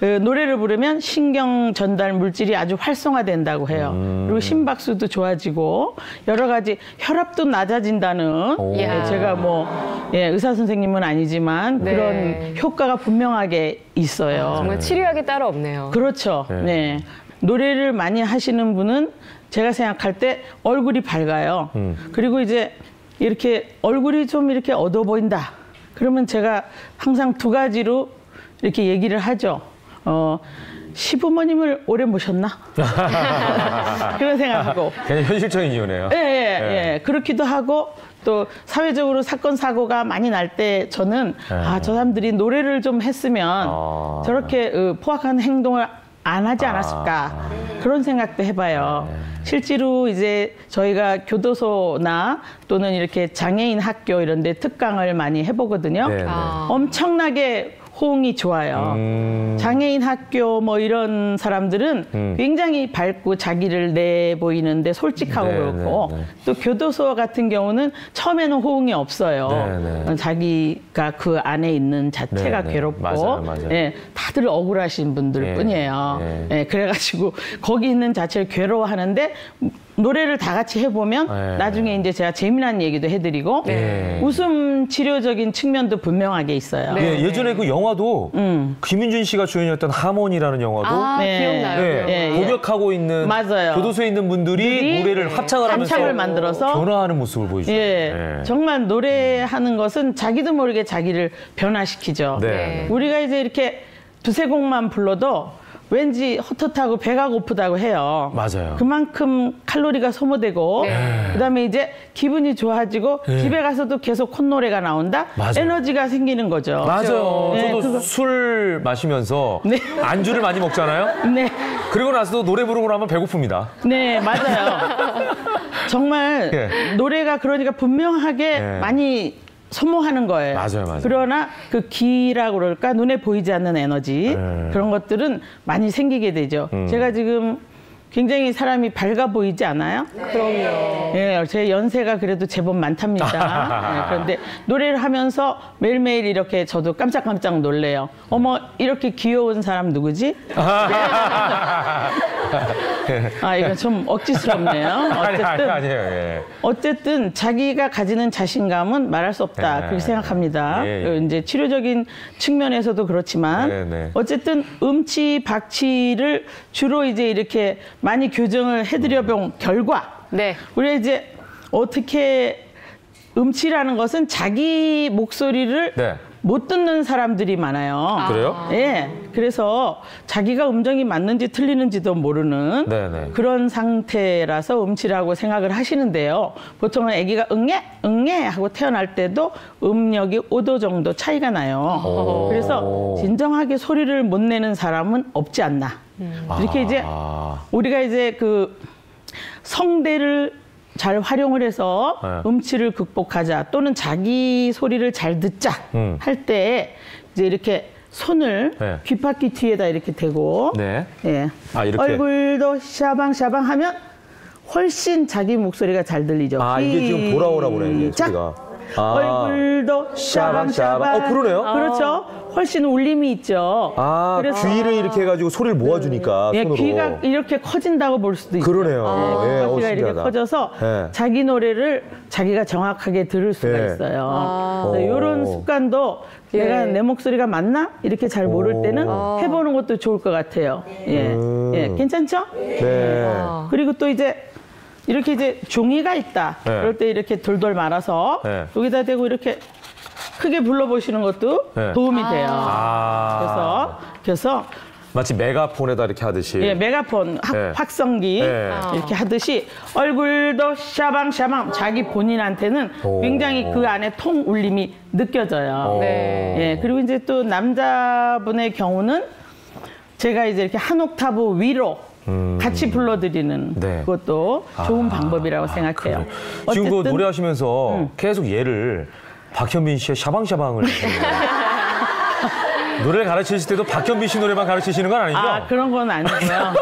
노래를 부르면 신경 전달 물질이 아주 활성화된다고 해요. 그리고 심박수도 좋아지고 여러 가지 혈압도 낮아진다는 제가 뭐 의사 선생님은 아니지만
네.
그런 효과가 분명하게 있어요.
정말 치료약이 따로 없네요.
그렇죠. 네. 노래를 많이 하시는 분은 제가 생각할 때 얼굴이 밝아요. 그리고 이제 이렇게 얼굴이 좀 이렇게 어두워 보인다. 그러면 제가 항상 두 가지로 이렇게 얘기를 하죠. 시부모님을 오래 모셨나? 그런 생각하고.
그냥 현실적인 이유네요.
예. 그렇기도 하고 또 사회적으로 사건 사고가 많이 날 때 저는 저 사람들이 노래를 좀 했으면 저렇게 포악한 행동을 안 하지 않았을까 그런 생각도 해봐요. 실제로 이제 저희가 교도소나 또는 이렇게 장애인 학교 이런 데 특강을 많이 해보거든요. 엄청나게 호응이 좋아요. 장애인 학교 뭐 이런 사람들은 굉장히 밝고 자기를 내보이는데 솔직하고 그렇고 또 교도소 같은 경우는 처음에는 호응이 없어요. 자기가 그 안에 있는 자체가 괴롭고
맞아요.
다들 억울하신 분들 뿐이에요. 그래가지고 거기 있는 자체를 괴로워하는데 노래를 다 같이 해보면 나중에 이제 제가 재미난 얘기도 해드리고 웃음 치료적인 측면도 분명하게 있어요.
예전에 그 영화도 김윤준 씨가 주연이었던 하모니라는 영화도
기억나요.
고백하고 있는
맞아요.
교도소에 있는 분들이 노래를 합창을 하면서
만들어서
변화하는 모습을 보여주죠.
정말 노래하는 것은 자기도 모르게 자기를 변화시키죠. 우리가 이제 이렇게 두세 곡만 불러도 왠지 헛헛하고 배가 고프다고 해요.
맞아요.
그만큼 칼로리가 소모되고 그다음에 이제 기분이 좋아지고 집에 가서도 계속 콧노래가 나온다. 에너지가 생기는 거죠.
맞아요. 저도 술 마시면서 안주를 많이 먹잖아요. 그리고 나서도 노래 부르고 나면 배고픕니다.
네, 맞아요. 정말 노래가 그러니까 분명하게 많이 소모하는 거예요.
맞아요.
그러나 그 기라고 그럴까 눈에 보이지 않는 에너지 그런 것들은 많이 생기게 되죠. 제가 지금 굉장히 사람이 밝아 보이지 않아요?
그럼요.
제 연세가 그래도 제법 많답니다. 그런데 노래를 하면서 매일매일 이렇게 저도 깜짝깜짝 놀래요. 어머, 이렇게 귀여운 사람 누구지? 이건 좀 억지스럽네요.
아니에요.
어쨌든 자기가 가지는 자신감은 말할 수 없다. 그렇게 생각합니다. 이제 치료적인 측면에서도 그렇지만 어쨌든 음치, 박치를 주로 이제 이렇게 많이 교정을 해드려 본 결과 우리가 이제 어떻게 음치라는 것은 자기 목소리를 못 듣는 사람들이 많아요.
그래요?
그래서 자기가 음정이 맞는지 틀리는지도 모르는 그런 상태라서 음치라고 생각을 하시는데요. 보통은 아기가 응애 하고 태어날 때도 음력이 5도 정도 차이가 나요. 그래서 진정하게 소리를 못 내는 사람은 없지 않나. 이렇게 이제 우리가 이제 그 성대를 잘 활용을 해서 음치를 극복하자 또는 자기 소리를 잘 듣자 할 때 이제 이렇게 손을 귓바퀴 뒤에다 이렇게 대고
이렇게.
얼굴도 샤방샤방 하면 훨씬 자기 목소리가 잘 들리죠.
이게 지금 돌아오라고 그래요, 소리가.
얼굴도 샤방샤방.
그러네요.
그렇죠. 훨씬 울림이 있죠.
그래서 귀를 이렇게 해가지고 소리를 모아주니까 손으로.
귀가 이렇게 커진다고 볼 수도 있어요.
그러네요.
귀가 이렇게 커져서 자기 노래를 자기가 정확하게 들을 수가 있어요. 이런 습관도 내가 내 목소리가 맞나? 이렇게 잘 모를 때는 해보는 것도 좋을 것 같아요. 괜찮죠? 그리고 또 이제 이렇게 이제 종이가 있다. 그럴 때 이렇게 돌돌 말아서 여기다 대고 이렇게 크게 불러보시는 것도 도움이 돼요. 그래서 그래서
마치 메가폰에다 이렇게 하듯이.
예, 메가폰
네.
확성기
네.
이렇게 하듯이 얼굴도 샤방샤방 자기 본인한테는
오.
굉장히 그 안에 통 울림이 느껴져요.
네.
예, 그리고 이제 또 남자분의 경우는 제가 이제 이렇게 한 옥타브 위로 같이 불러드리는
네.
그것도 좋은 방법이라고 생각해요.
지금 그
어쨌든
노래하시면서 계속 얘를 박현빈 씨의 샤방샤방을 노래를 가르치실 때도 박현빈 씨 노래만 가르치시는 건 아니죠?
아, 그런 건 아니고요.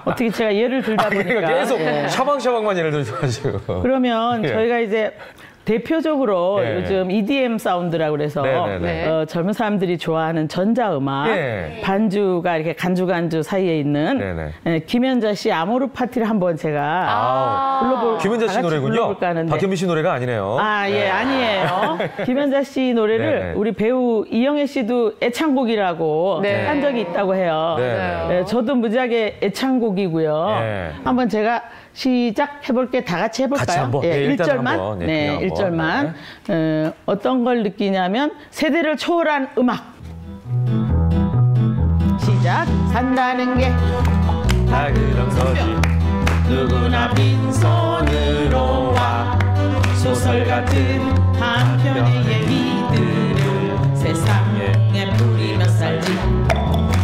어떻게 제가 예를 들다 보니까.
그러니까 계속
예.
샤방샤방만 예를 들어가지고.
그러면
예.
저희가 이제 대표적으로
예.
요즘 EDM 사운드라고 그래서
네네네.
젊은 사람들이 좋아하는 전자음악
예.
반주가 이렇게 간주 사이에 있는
네네.
김연자 씨 아모르 파티를 한번 제가 불러볼
김연자 씨
다 같이
노래군요.
불러볼까 하는데.
박현빈 씨 노래가 아니네요.
아, 예, 아니에요. 김연자 씨 노래를
네네.
우리 배우 이영애 씨도 애창곡이라고
네.
한 적이 있다고 해요.
네.
네, 저도 무지하게 애창곡이고요.
네.
한번 제가 시작해볼게 다 같이 해볼까요?
같이 한번.
예,
네, 일단
1절만.
한번. 네,
네,
그냥 한번.
1절만. 어떤 걸 느끼냐면 세대를 초월한 음악. 시작. 산다는 게
다 그런 거지.
누구나 빈손으로 와 소설 같은 한 편의 얘기들을 세상에 뿌리며 살지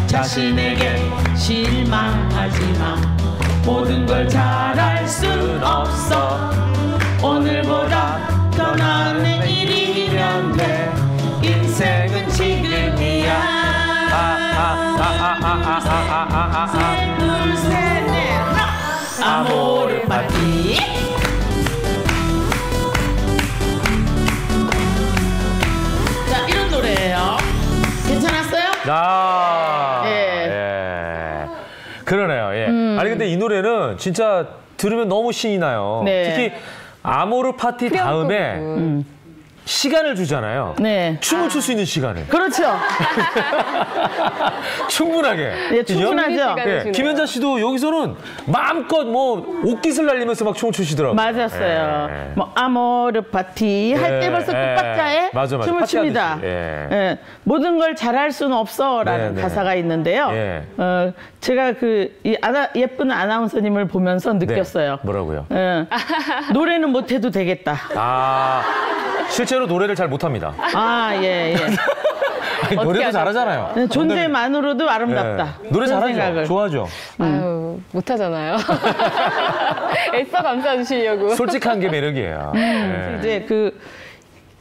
자신에게 실망하지 마 모든 걸 잘할 순 없어 오늘보다 더 나은 내일이면 돼 인생은 지금이야 둘, 셋, 넷, 아모르 파티 자 이런 노래예요. 괜찮았어요?
아,
예.
예. 그러네요. 예. 아니 근데 이 노래는 진짜 들으면 너무 신이 나요.
네.
특히 아모르 파티 다음에 시간을 주잖아요.
네.
춤을 출 수 있는 시간을.
그렇죠.
충분하게.
예,
그죠?
충분하죠.
시간을
예,
주네요.
김연자 씨도 여기서는 마음껏 뭐 옷깃을 날리면서 막 춤을 추시더라고요.
맞았어요.
예.
뭐 아모르 파티 할 때
예,
벌써
예.
끝박자에
맞아, 맞아.
춤을
파티
춥니다.
하듯이. 예.
예. 모든 걸 잘할 수는 없어라는
네, 네.
가사가 있는데요.
예.
제가 예쁜 아나운서님을 보면서 느꼈어요.
네. 뭐라고요?
예. 노래는 못해도 되겠다.
아, 실제로 노래를 잘 못합니다.
아, 예, 예.
아니, 노래도
하셨어요?
잘하잖아요.
네, 존재만으로도 아름답다.
예. 노래
그런
잘하죠.
생각을.
좋아하죠.
아유, 못하잖아요. 애써 감싸주시려고.
솔직한 게 매력이에요. 예.
이제 그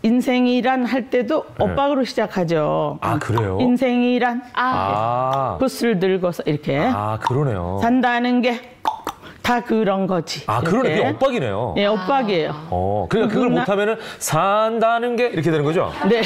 인생이란 할 때도 엇박으로 시작하죠.
아, 그래요?
인생이란
아,
부스를 들고서 이렇게
아, 그러네요.
산다는 게 다 그런 거지.
아, 그러네.
이렇게.
그게 엇박이네요.
예, 엇박이에요.
그러니까 그걸
누구나-
못하면은 산다는 게 이렇게 되는 거죠?
네.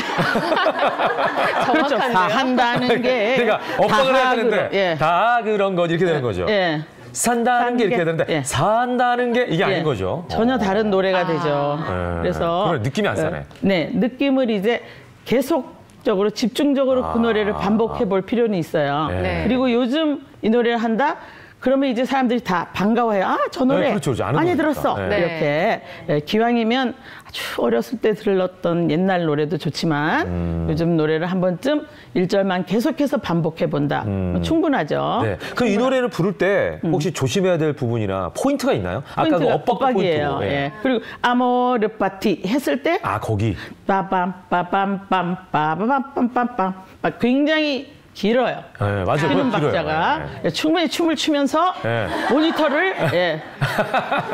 그렇죠.
정확한데요?
다 한다는 게.
그러니까 엇박을 해야 되는데
예.
다 그런 거 이렇게 되는 거죠.
예.
산다는 게 이렇게 해야 되는데
예.
산다는 게 이게 아닌
예.
거죠.
전혀 다른 노래가 되죠.
예.
그래서
그래, 느낌이 안 사네.
네, 느낌을 이제 계속적으로 집중적으로 그 노래를 반복해 볼 필요는 있어요.
네.
그리고 요즘 이 노래를 한다. 그러면 이제 사람들이 다 반가워해요. 아, 저 노래
네, 그렇죠. 아는
많이
노래니까.
들었어.
네.
이렇게 기왕이면 아주 어렸을 때 들었던 옛날 노래도 좋지만 요즘 노래를 한 번쯤 1절만 계속해서 반복해 본다. 충분하죠.
네. 그럼 이 노래를 부를 때 혹시 조심해야 될 부분이나 포인트가 있나요? 아까 그
포인트가
엇박
엇박이에요.
포인트.
예. 그리고 아모르 파티 했을 때
아, 거기.
빠밤 빠밤 빰 빠밤 빰빰빰 굉장히 길어요.
네, 맞아요.
뛰는
그거 길어요.
박자가
네.
충분히 춤을 추면서
네.
모니터를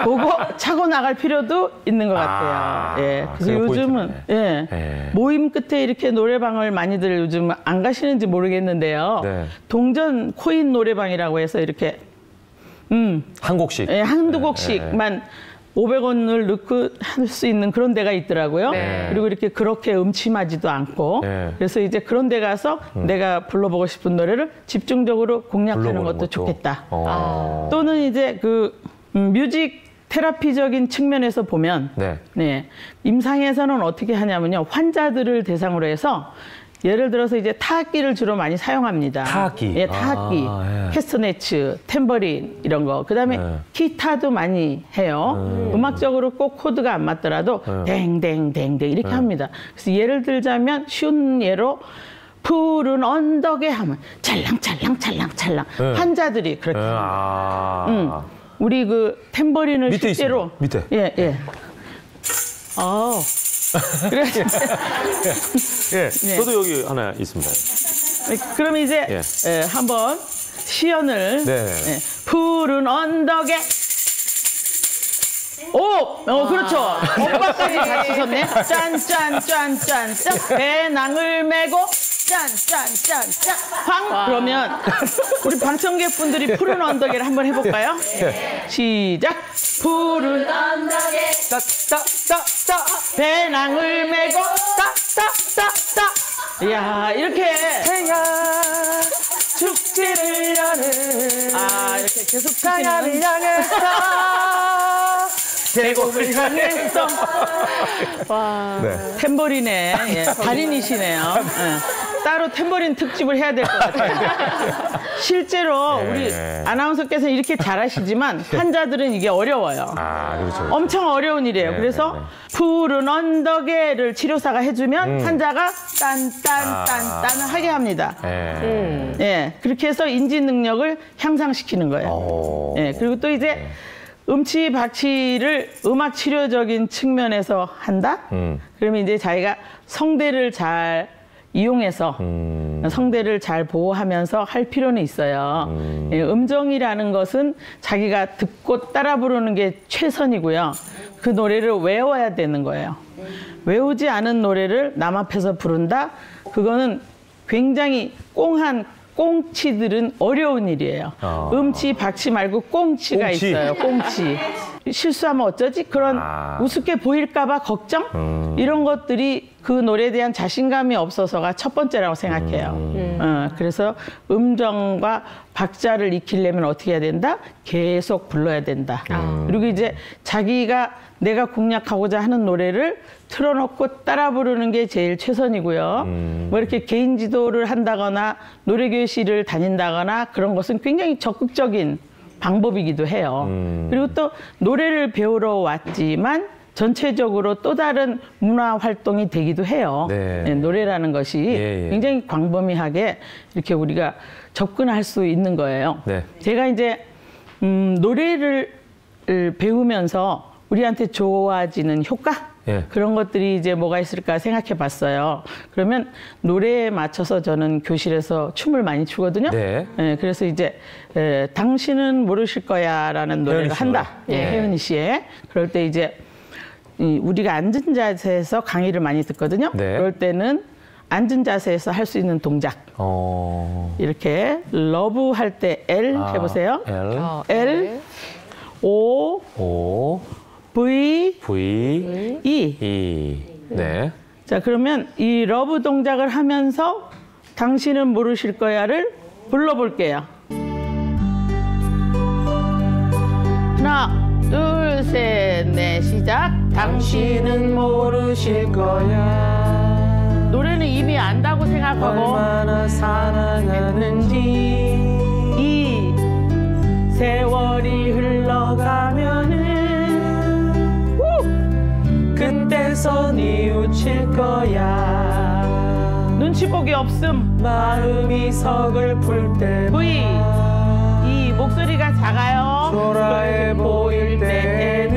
보고 차고 나갈 필요도 있는 것 같아요. 예. 그래서
그게
요즘은
포인트네.
예.
네.
모임 끝에 이렇게 노래방을 많이들 요즘 안 가시는지 모르겠는데요.
네.
동전 코인 노래방이라고 해서 이렇게
한 곡씩.
예, 한두 곡씩만 500원을 넣고 할 수 있는 그런 데가 있더라고요.
네.
그리고 이렇게 그렇게 음침하지도 않고.
네.
그래서 이제 그런 데 가서 내가 불러보고 싶은 노래를 집중적으로 공략하는
불러보는
것도 좋겠다.
또는
또는 이제 그 뮤직 테라피적인 측면에서 보면
네.
임상에서는 어떻게 하냐면요. 환자들을 대상으로 해서 예를 들어서 이제 타악기를 주로 많이 사용합니다.
타악기.
예, 타악기.
예.
캐스터네츠, 탬버린 이런 거. 그다음에
네.
기타도 많이 해요. 음악적으로 꼭 코드가 안 맞더라도 댕댕댕댕 이렇게 합니다. 그래서 예를 들자면 쉬운 예로 푸른 언덕에 하면 찰랑찰랑찰랑찰랑
네.
환자들이 그렇게 합니다. 우리 그 탬버린을
밑에
실제로
있습니다. 밑에.
예. 그래.
예,
네.
저도 여기 하나 있습니다.
그럼 이제
예.
한번 시연을
네.
푸른 언덕에 그렇죠. 오빠까지 같이 섰네. 짠짠짠짠짠 배낭을 메고 짠짠짠짠 그러면 우리 방청객분들이 푸른 언덕에를 한번 해볼까요? 시작. 푸른 언덕에 따따따따 배낭을 메고 따따따따. 이야 이렇게 해야 축제를 여는 이렇게 계속 강야를 향해서 계곡을 향해서
네.
탬버린의 달인이시네요. 따로 탬버린 특집을 해야 될 것 같아요. 실제로 우리 아나운서께서는 이렇게 잘하시지만 환자들은 이게 어려워요.
그렇죠.
엄청 어려운 일이에요. 그래서 푸른 언덕에를 치료사가 해주면 환자가 딴딴딴딴 하게 합니다. 그렇게 해서 인지 능력을 향상시키는 거예요. 그리고 또 이제 음치박치를 음악 치료적인 측면에서 한다? 그러면 이제 자기가 성대를 잘 이용해서 성대를 잘 보호하면서 할 필요는 있어요. 음정이라는 것은 자기가 듣고 따라 부르는 게 최선이고요. 그 노래를 외워야 되는 거예요. 외우지 않은 노래를 남 앞에서 부른다? 그거는 굉장히 꽁한 꽁치들은 어려운 일이에요. 음치, 박치 말고 꽁치가 있어요. 꽁치. 실수하면 어쩌지? 그런 우습게 보일까봐 걱정? 이런 것들이 그 노래에 대한 자신감이 없어서가 첫 번째라고 생각해요. 그래서 음정과 박자를 익히려면 어떻게 해야 된다? 계속 불러야 된다. 그리고 이제 자기가 내가 공략하고자 하는 노래를 틀어놓고 따라 부르는 게 제일 최선이고요. 뭐 이렇게 개인 지도를 한다거나 노래교실을 다닌다거나 그런 것은 굉장히 적극적인 방법이기도 해요. 그리고 또 노래를 배우러 왔지만 전체적으로 또 다른 문화 활동이 되기도 해요. 노래라는 것이 굉장히 광범위하게 이렇게 우리가 접근할 수 있는 거예요. 제가 이제 노래를 배우면서 우리한테 좋아지는 효과? 그런 것들이 이제 뭐가 있을까 생각해 봤어요. 그러면 노래에 맞춰서 저는 교실에서 춤을 많이 추거든요. 그래서 이제 당신은 모르실 거야 라는 노래를 한다. 혜은이 씨의. 그럴 때 이제 우리가 앉은 자세에서 강의를 많이 듣거든요. 그럴 때는 앉은 자세에서 할 수 있는 동작. 이렇게 러브 할 때 L 해보세요. L O V E. 자, 그러면 이 러브 동작을 하면서 당신은 모르실 거야를 불러볼게요. 하나, 둘, 셋, 넷, 시작. 당신은 모르실 거야. 노래는 이미 안다고 생각하고 얼마나 사랑하는지. 이 세월이 흘러가면은 그때서 뉘우칠 거야. 눈치 보기 없음. 마음이 서글플 때. V. 이 목소리가 작아요. 초라해 보일 때에는.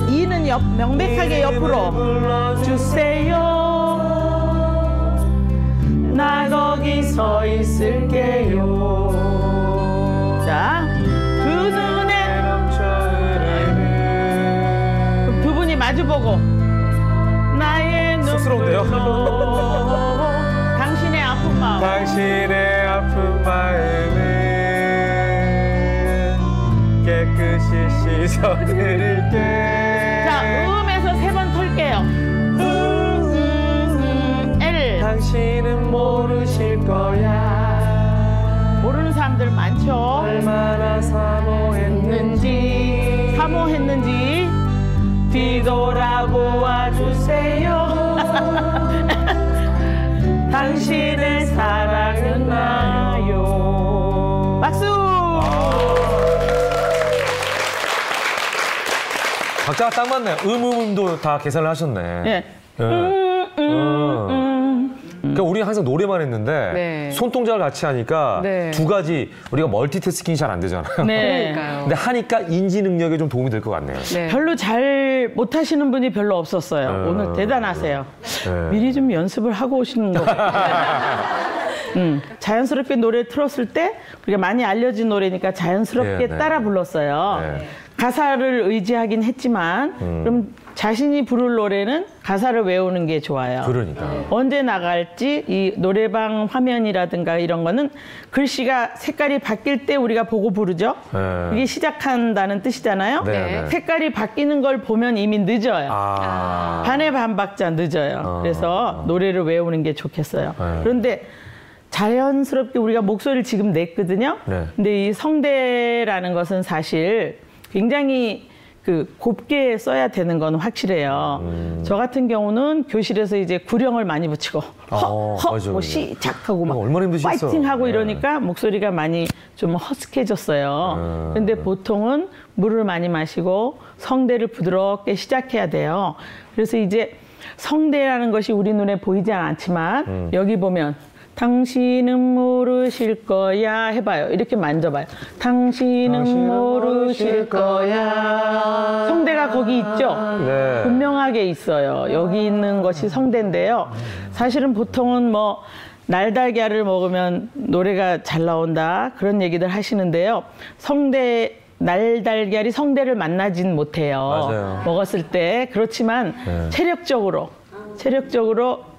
이는 명백하게 옆으로. 불러주세요. 나 거기 서 있을게요. 자, 두 눈에 두 분이 마주보고 나의 눈물로 당신의 아픈 마음.
당신의 아픈 마음을 깨끗이 씻어드릴게.
자, 음에서 세 번 털게요. L.
당신은 모르실 거야.
모르는 사람들 많죠.
얼마나 사모했는지.
사모했는지.
뒤돌아보아 주세요. 당신의 사랑은 나요.
박수.
박자가 딱 맞네요. 음도 다 계산을 하셨네. 그러니까 우리는 항상 노래만 했는데
네.
손동작을 같이 하니까
네.
두 가지 우리가 멀티태스킹이 잘 안 되잖아요.
네.
그러니까요.
근데 하니까 인지 능력에 좀 도움이 될 것 같네요.
네.
별로 잘 못하시는 분이 별로 없었어요. 오늘 대단하세요.
네.
미리 좀 연습을 하고 오시는 거 같아요. 자연스럽게 노래 틀었을 때 우리가 많이 알려진 노래니까 자연스럽게
네, 네.
따라 불렀어요.
네.
가사를 의지하긴 했지만 그럼 자신이 부를 노래는 가사를 외우는 게 좋아요.
그러니까.
언제 나갈지 이 노래방 화면이라든가 이런 거는 글씨가 색깔이 바뀔 때 우리가 보고 부르죠.
네.
이게 시작한다는 뜻이잖아요.
네, 네.
색깔이 바뀌는 걸 보면 이미 늦어요.
아.
반의 반 박자 늦어요. 그래서 노래를 외우는 게 좋겠어요.
네.
그런데 자연스럽게 우리가 목소리를 지금 냈거든요.
네.
근데 이 성대라는 것은 사실 굉장히 곱게 써야 되는 건 확실해요. 저 같은 경우는 교실에서 이제 구령을 많이 붙이고
맞아,
뭐
맞아.
시작하고 막
얼마나 힘드시겠어.
파이팅하고
네.
이러니까 목소리가 많이 좀 허스케졌어요. 근데 보통은 물을 많이 마시고 성대를 부드럽게 시작해야 돼요. 그래서 이제 성대라는 것이 우리 눈에 보이지 않지만 여기 보면 당신은 모르실 거야 해봐요. 이렇게 만져봐요. 당신은 모르실 거야. 성대가 거기 있죠?
네.
분명하게 있어요. 여기 있는 것이 성대인데요. 사실은 보통은 뭐 날달걀을 먹으면 노래가 잘 나온다 그런 얘기들 하시는데요. 날달걀이 성대를 만나진 못해요.
맞아요.
먹었을 때. 그렇지만
네.
체력적으로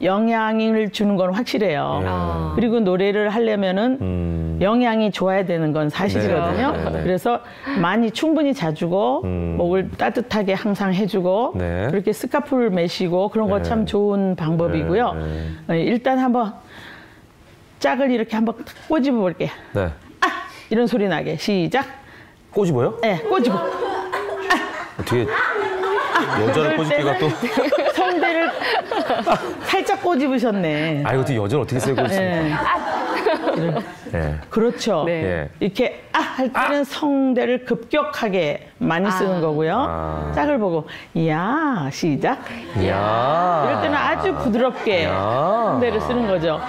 영향을 주는 건 확실해요. 그리고 노래를 하려면은 영양이 좋아야 되는 건 사실이거든요.
네, 네, 네.
그래서 많이 충분히 자주고 목을 따뜻하게 항상 해주고
네.
그렇게 스카프를 매시고 그런 거 참 좋은 방법이고요. 일단 한번 짝을 이렇게 한번 꼬집어 볼게요.
네.
이런 소리 나게. 시작.
꼬집어요?
네, 꼬집어.
뒤에 여자를 꼬집기가 또.
성대를 살짝 꼬집으셨네.
아, 이것도 여자를 어떻게 세고 있습니까? 네.
그렇죠.
네.
예.
이렇게 할 때는 성대를 급격하게 많이 쓰는 거고요. 짝을 보고 이야 시작.
이야.
이럴 때는 아주 부드럽게
이야.
성대를 쓰는 거죠.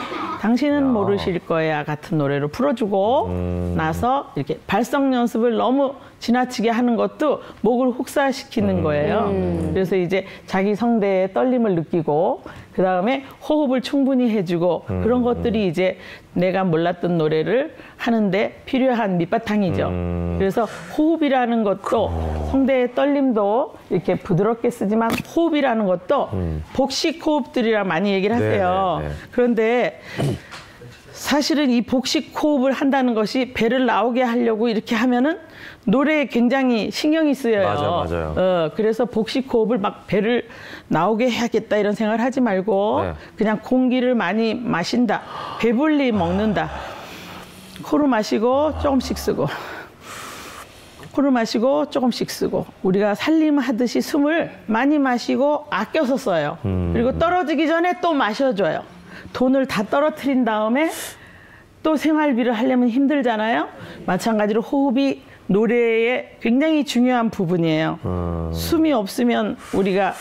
당신은 모르실 거야 같은 노래로 풀어주고 나서 이렇게 발성 연습을 너무 지나치게 하는 것도 목을 혹사시키는 거예요. 그래서 이제 자기 성대의 떨림을 느끼고 그 다음에 호흡을 충분히 해주고 그런 것들이 이제 내가 몰랐던 노래를 하는데 필요한 밑바탕이죠. 그래서 호흡이라는 것도 성대의 떨림도 이렇게 부드럽게 쓰지만 호흡이라는 것도 복식 호흡들이랑 많이 얘기를 하세요.
네, 네, 네.
그런데 사실은 이 복식 호흡을 한다는 것이 배를 나오게 하려고 이렇게 하면은 노래에 굉장히 신경이 쓰여요.
맞아요.
그래서 복식 호흡을 막 배를 나오게 해야겠다 이런 생각을 하지 말고
네.
그냥 공기를 많이 마신다. 배불리 먹는다. 코로 마시고 조금씩 쓰고 코로 마시고 조금씩 쓰고 우리가 살림하듯이 숨을 많이 마시고 아껴서 써요. 그리고 떨어지기 전에 또 마셔줘요. 돈을 다 떨어뜨린 다음에 또 생활비를 하려면 힘들잖아요. 마찬가지로 호흡이 노래의 굉장히 중요한 부분이에요. 숨이 없으면 우리가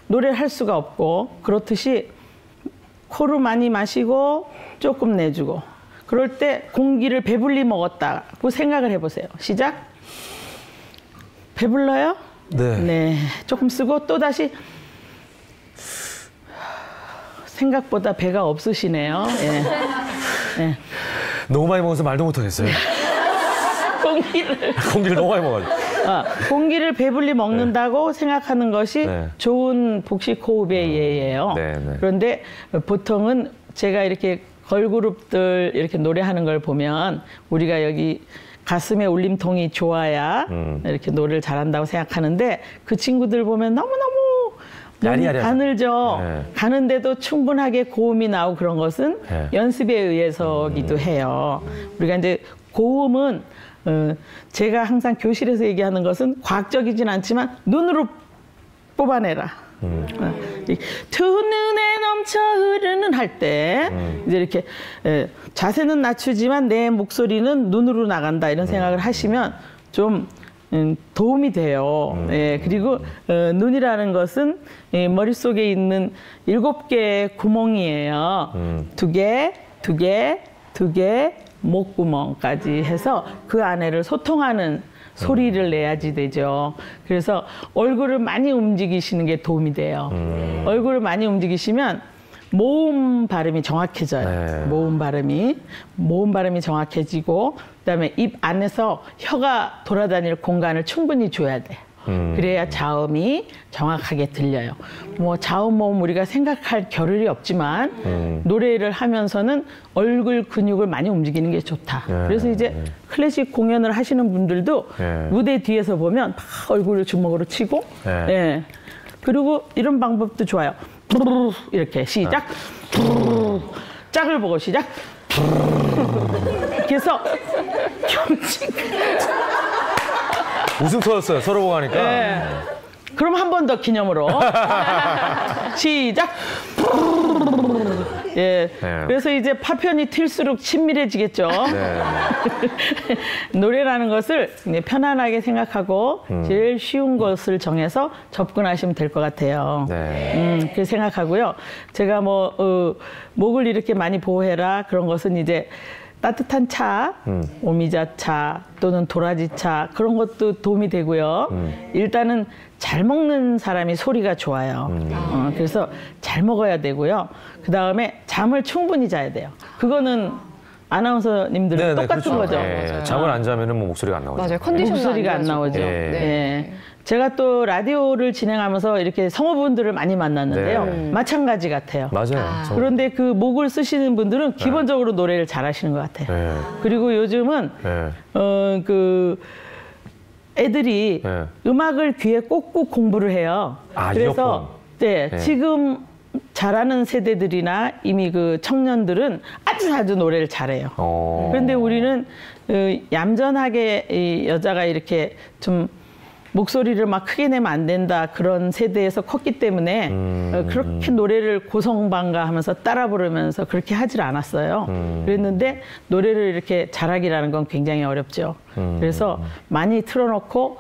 노래를 할 수가 없고 그렇듯이 코로 많이 마시고 조금 내주고 그럴 때 공기를 배불리 먹었다고 생각을 해보세요. 시작. 배불러요?
네.
조금 쓰고 또 다시 생각보다 배가 없으시네요. 예.
너무 많이 먹어서 말도 못하겠어요. 공기를 너무 많이 먹어가지고.
공기를 배불리 먹는다고 생각하는 것이 좋은 복식 호흡의 예예요. 그런데 보통은 제가 이렇게 걸그룹들 이렇게 노래하는 걸 보면 우리가 여기 가슴에 울림통이 좋아야 이렇게 노래를 잘한다고 생각하는데 그 친구들 보면 너무너무 몸이 가늘죠. 가는데도 충분하게 고음이 나오고 그런 것은 연습에 의해서기도 해요. 우리가 이제 고음은 제가 항상 교실에서 얘기하는 것은 과학적이진 않지만 눈으로 뽑아내라. 두 눈에 넘쳐 흐르는 할 때 이제 이렇게 자세는 낮추지만 내 목소리는 눈으로 나간다 이런 생각을 하시면 좀 도움이 돼요. 예, 그리고 눈이라는 것은 머릿속에 있는 7개의 구멍이에요. 2개, 2개, 2개, 목구멍까지 해서 그 안에를 소통하는 소리를 내야지 되죠. 그래서 얼굴을 많이 움직이시는 게 도움이 돼요. 얼굴을 많이 움직이시면 모음 발음이 정확해져요.
네.
모음 발음이 정확해지고 그다음에 입 안에서 혀가 돌아다닐 공간을 충분히 줘야 돼. 그래야 자음이 정확하게 들려요. 뭐 자음 모음 우리가 생각할 겨를이 없지만 노래를 하면서는 얼굴 근육을 많이 움직이는 게 좋다. 그래서 이제 클래식 공연을 하시는 분들도 무대 뒤에서 보면 막 얼굴을 주먹으로 치고 예. 그리고 이런 방법도 좋아요. 이렇게 시작. 짝을 보고 시작. 이렇게 해서 경직.
웃음 터졌어요. 서로 보고 하니까.
네. 그럼 한 번 더 기념으로. 시작. 예.
네.
그래서 이제 파편이 튈수록 친밀해지겠죠.
네.
노래라는 것을 편안하게 생각하고 제일 쉬운 것을 정해서 접근하시면 될 것 같아요.
네.
그렇게 생각하고요. 제가 목을 이렇게 많이 보호해라 그런 것은 이제 따뜻한 차, 오미자차 또는 도라지차 그런 것도 도움이 되고요. 일단은 잘 먹는 사람이 소리가 좋아요. 그래서 잘 먹어야 되고요. 그 다음에 잠을 충분히 자야 돼요. 그거는 아나운서님들은 똑같은
그렇죠.
거죠.
네. 잠을 안 자면은 뭐 목소리가 안 나오죠.
맞아요. 컨디션도
목소리가 안
좋아지고.
나오죠.
네.
네. 제가 또 라디오를 진행하면서 이렇게 성우분들을 많이 만났는데요.
네.
마찬가지 같아요.
맞아요.
그런데 그 목을 쓰시는 분들은 기본적으로 노래를 잘하시는 것 같아요.
네.
그리고 요즘은 그 애들이 음악을 귀에 꽂고 공부를 해요. 그래서 네, 지금 잘하는 세대들이나 이미 그 청년들은 아주 노래를 잘해요. 그런데 우리는 얌전하게 이 여자가 이렇게 좀 목소리를 막 크게 내면 안 된다 그런 세대에서 컸기 때문에 그렇게 노래를 고성방가하면서 따라 부르면서 그렇게 하질 않았어요. 그랬는데 노래를 이렇게 잘하기라는 건 굉장히 어렵죠. 그래서 많이 틀어놓고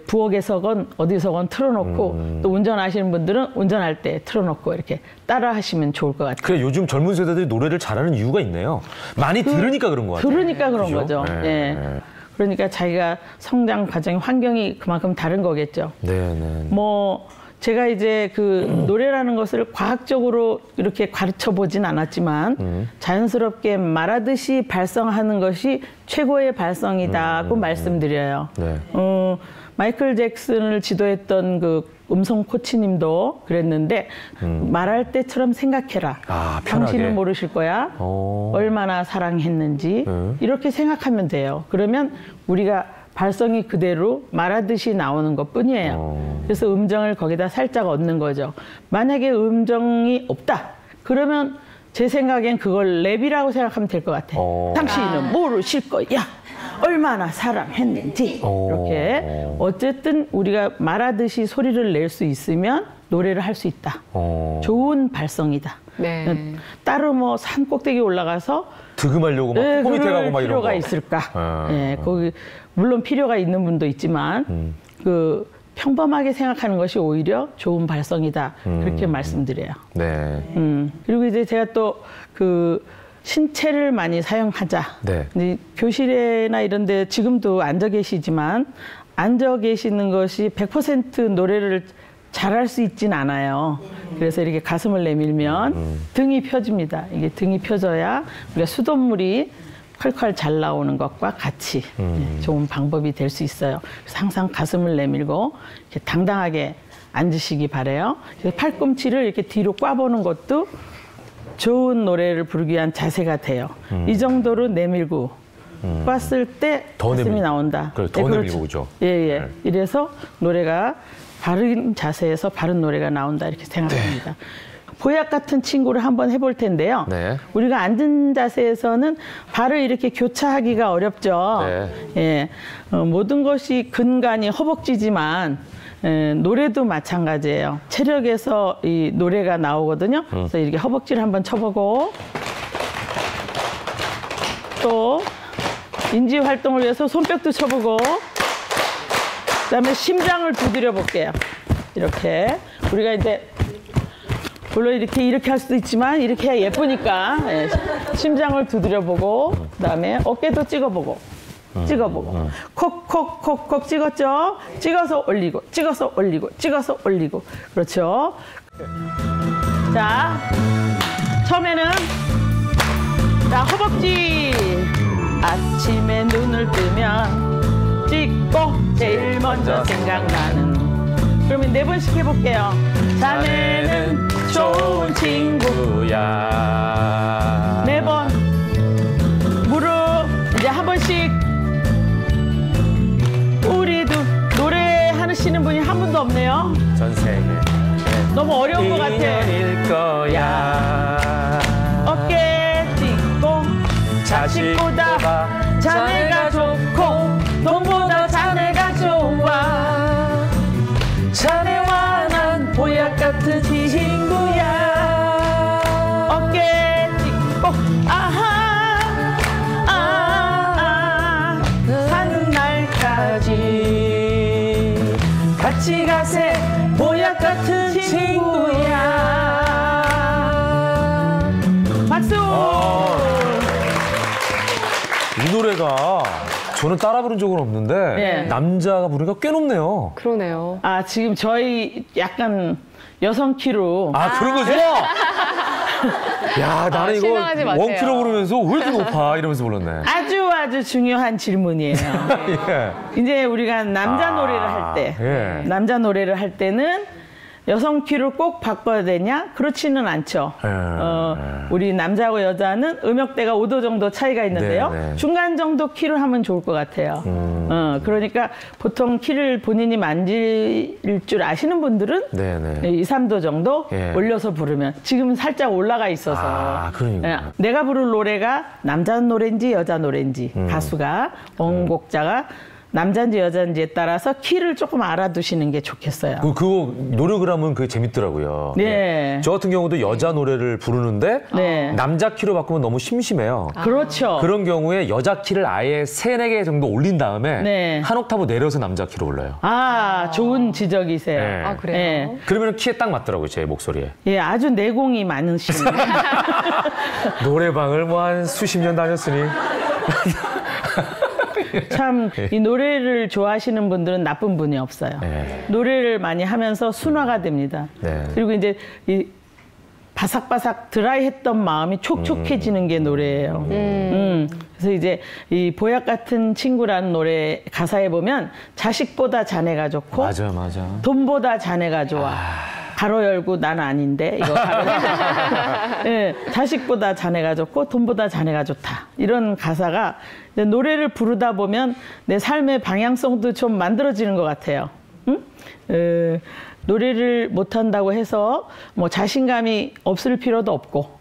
부엌에서건 어디서건 틀어놓고 또 운전하시는 분들은 운전할 때 틀어놓고 이렇게 따라 하시면 좋을 것 같아요.
그래 요즘 젊은 세대들이 노래를 잘하는 이유가 있네요. 많이 들으니까 그런 것 같아요.
들으니까 그런
그죠?
거죠.
네.
예. 그러니까 자기가 성장 과정의 환경이 그만큼 다른 거겠죠.
네.
뭐 제가 이제 그 노래라는 것을 과학적으로 이렇게 가르쳐 보진 않았지만 자연스럽게 말하듯이 발성하는 것이 최고의 발성이다고 말씀드려요.
네.
마이클 잭슨을 지도했던 그 음성 코치님도 그랬는데 말할 때처럼 생각해라. 당신은 모르실 거야. 얼마나 사랑했는지 이렇게 생각하면 돼요. 그러면 우리가 발성이 그대로 말하듯이 나오는 것뿐이에요. 그래서 음정을 거기다 살짝 얻는 거죠. 만약에 음정이 없다. 그러면 제 생각엔 그걸 랩이라고 생각하면 될 것 같아요. 당신은 모르실 거야. 얼마나 사랑했는지 이렇게 어쨌든 우리가 말하듯이 소리를 낼 수 있으면 노래를 할 수 있다. 좋은 발성이다.
네.
따로 뭐 산 꼭대기 올라가서
득음하려고 막 코 밑에 가고 막 이런
필요가
거.
있을까? 네, 거기 물론 필요가 있는 분도 있지만 그 평범하게 생각하는 것이 오히려 좋은 발성이다. 그렇게 말씀드려요.
네.
그리고 이제 제가 또 그 신체를 많이 사용하자.
네.
근데 교실이나 이런 데 지금도 앉아 계시지만 앉아 계시는 것이 100% 노래를 잘할 수 있진 않아요. 그래서 이렇게 가슴을 내밀면 등이 펴집니다. 이게 등이 펴져야 우리가 수돗물이 콸콸 잘 나오는 것과 같이 좋은 방법이 될 수 있어요. 그래서 항상 가슴을 내밀고 이렇게 당당하게 앉으시기 바라요. 그래서 팔꿈치를 이렇게 뒤로 꽈보는 것도 좋은 노래를 부르기 위한 자세가 돼요. 이 정도로 내밀고 꽈을 때 가슴이 나온다.
그래, 더 내밀고 그죠?
예. 이래서 노래가 바른 자세에서 바른 노래가 나온다 이렇게 생각합니다. 보약 같은 친구를 한번 해볼 텐데요.
네.
우리가 앉은 자세에서는 발을 이렇게 교차하기가 어렵죠.
네.
예, 모든 것이 근간이 허벅지지만 노래도 마찬가지예요. 체력에서 이 노래가 나오거든요. 그래서 이렇게 허벅지를 한번 쳐보고 또 인지 활동을 위해서 손뼉도 쳐보고 그다음에 심장을 두드려 볼게요. 이렇게 우리가 이제 물론 이렇게 할 수도 있지만 이렇게 해야 예쁘니까 예, 심장을 두드려 보고 그다음에 어깨도 찍어보고 콕콕콕콕 찍었죠? 찍어서 올리고 찍어서 올리고 찍어서 올리고 그렇죠. 자 처음에는 자 허벅지 아침에 눈을 뜨면 찍고 제일 먼저 생각나는 그러면 4번씩 해볼게요. 자네는 좋은 친구야. 4번 무릎 이제 한 번씩 우리도 노래하시는 분이 한 분도 없네요.
전 세계
너무 어려운 것 같아.
인연일 거야.
어깨 찢고 자식보다 자네가 좋고 돈보다 자네가 좋아. 자네와 난 보약 같은 친구야. 어깨 찢고 아하 사는 날까지 같이 가세 보약 같은 친구야. 박수.
이 노래가 저는 따라 부른 적은 없는데
네.
남자가 부르니까 꽤 높네요.
그러네요.
아 지금 저희 약간 여성 키로
그런 거죠? 야, 나는 이거
실망하지 마세요.
원키로 부르면서 왜 이렇게 높아? 이러면서 불렀네.
아주 중요한 질문이에요.
예.
이제 우리가 남자 노래를 할 때,
예.
남자 노래를 할 때는 여성 키로 꼭 바꿔야 되냐? 그렇지는 않죠. 우리 남자하고 여자는 음역대가 5도 정도 차이가 있는데요.
네, 네.
중간 정도 키로 하면 좋을 것 같아요. 그러니까 보통 키를 본인이 만질 줄 아시는 분들은
네, 네.
2, 3도 정도
예.
올려서 부르면 지금은 살짝 올라가 있어서
그러니까.
내가 부를 노래가 남자 노래인지 여자 노래인지 가수가 원곡자가 남자인지 여자인지에 따라서 키를 조금 알아두시는 게 좋겠어요.
그거 노력을 하면 그게 재밌더라고요.
네.
저 같은 경우도 여자 노래를 부르는데
네.
남자 키로 바꾸면 너무 심심해요.
그렇죠.
그런 경우에 여자 키를 아예 3-4개 정도 올린 다음에
네.
한 옥타브 내려서 남자 키로 올려요.
좋은 지적이세요.
네.
그래요?
네.
그러면 키에 딱 맞더라고요, 제 목소리에.
예, 아주 내공이 많으시네요.
노래방을 뭐 한 수십 년 다녔으니.
참 이 노래를 좋아하시는 분들은 나쁜 분이 없어요.
네.
노래를 많이 하면서 순화가 됩니다.
네.
그리고 이제 이 바삭바삭 드라이했던 마음이 촉촉해지는 게 노래예요. 그래서 이제 이 보약 같은 친구라는 노래 가사에 보면 자식보다 자네가 좋고
맞아.
돈보다 자네가 좋아. 가로 열고 난 아닌데 이거 가로 열고. 네, 자식보다 자네가 좋고 돈보다 자네가 좋다. 이런 가사가 노래를 부르다 보면 내 삶의 방향성도 좀 만들어지는 것 같아요. 응? 노래를 못한다고 해서 뭐 자신감이 없을 필요도 없고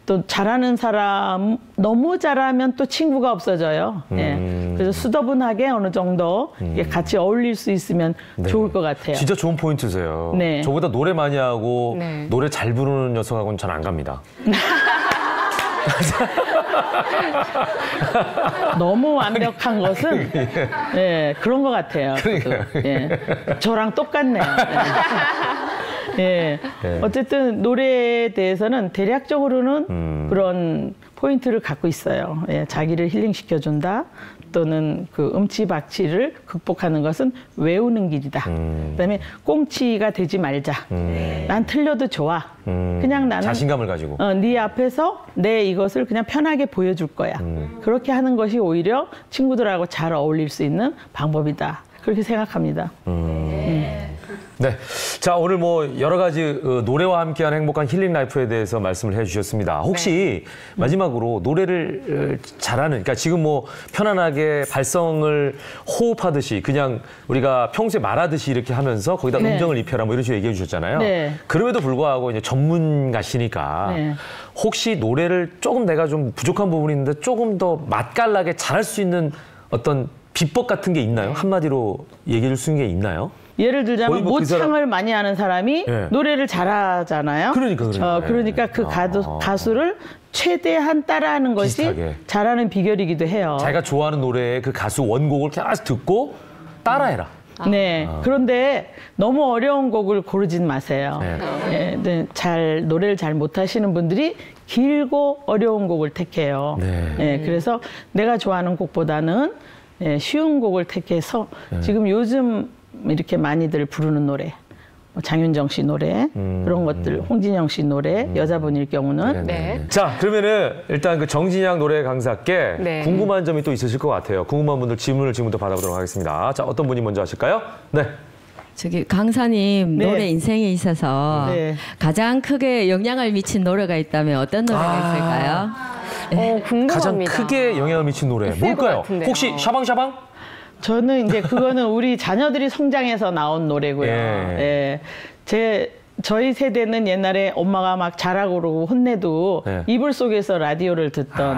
또 잘하는 사람 너무 잘하면 또 친구가 없어져요. 예. 그래서 수더분하게 어느 정도 같이 어울릴 수 있으면 좋을 것 같아요.
진짜 좋은 포인트세요.
네.
저보다 노래 많이 하고
네.
노래 잘 부르는 녀석하고는 잘 안 갑니다.
너무 완벽한 것은 예, 그런 것 같아요. 예. 저랑 똑같네요. 예. 어쨌든 노래에 대해서는 대략적으로는 그런 포인트를 갖고 있어요. 예, 자기를 힐링시켜준다. 또는 그 음치박치를 극복하는 것은 외우는 길이다. 그다음에 꽁치가 되지 말자. 난 틀려도 좋아. 그냥 나는
자신감을 가지고.
네 앞에서 내 이것을 그냥 편하게 보여줄 거야. 그렇게 하는 것이 오히려 친구들하고 잘 어울릴 수 있는 방법이다. 그렇게 생각합니다.
네. 자, 오늘 뭐 여러 가지 노래와 함께하는 행복한 힐링 라이프에 대해서 말씀을 해주셨습니다. 혹시 마지막으로 노래를 잘하는, 그러니까 지금 뭐 편안하게 발성을 호흡하듯이 그냥 우리가 평소에 말하듯이 이렇게 하면서 거기다
네.
음정을 입혀라 뭐 이런 식으로 얘기해 주셨잖아요.
네.
그럼에도 불구하고 이제 전문가시니까
네.
혹시 노래를 조금 내가 좀 부족한 부분이 있는데 조금 더 맛깔나게 잘할 수 있는 어떤 비법 같은 게 있나요? 한마디로 얘기해 줄 수 있는 게 있나요?
예를 들자면
거의 뭐그
모창을 많이 하는 사람이
예.
노래를 잘하잖아요.
그러니까.
그 가수를 최대한 따라하는 것이
비슷하게.
잘하는 비결이기도 해요.
자기가 좋아하는 노래의 그 가수 원곡을 계속 듣고 따라해라.
네. 그런데 너무 어려운 곡을 고르진 마세요.
네.
네, 노래를 잘 못하시는 분들이 길고 어려운 곡을 택해요.
네.
그래서 내가 좋아하는 곡보다는 쉬운 곡을 택해서 지금 요즘 이렇게 많이들 부르는 노래, 장윤정 씨 노래, 그런 것들, 홍진영 씨 노래, 여자분일 경우는.
네.
자, 그러면은 일단 그 정진양 노래 강사께
네.
궁금한 점이 또 있으실 것 같아요. 궁금한 분들 질문을 지금부터 받아보도록 하겠습니다. 자, 어떤 분이 먼저 하실까요? 네.
저기 강사님
네.
노래 인생에 있어서
네.
가장 크게 영향을 미친 노래가 있다면 어떤 노래가 있을까요?
궁금합니다.
가장 크게 영향을 미친 노래
있을 것
뭘까요?
같은데요.
혹시 샤방샤방?
저는 이제 그거는 우리 자녀들이 성장해서 나온 노래고요.
예.
저희 세대는 옛날에 엄마가 막 자라고 그러고 혼내도
예.
이불 속에서 라디오를 듣던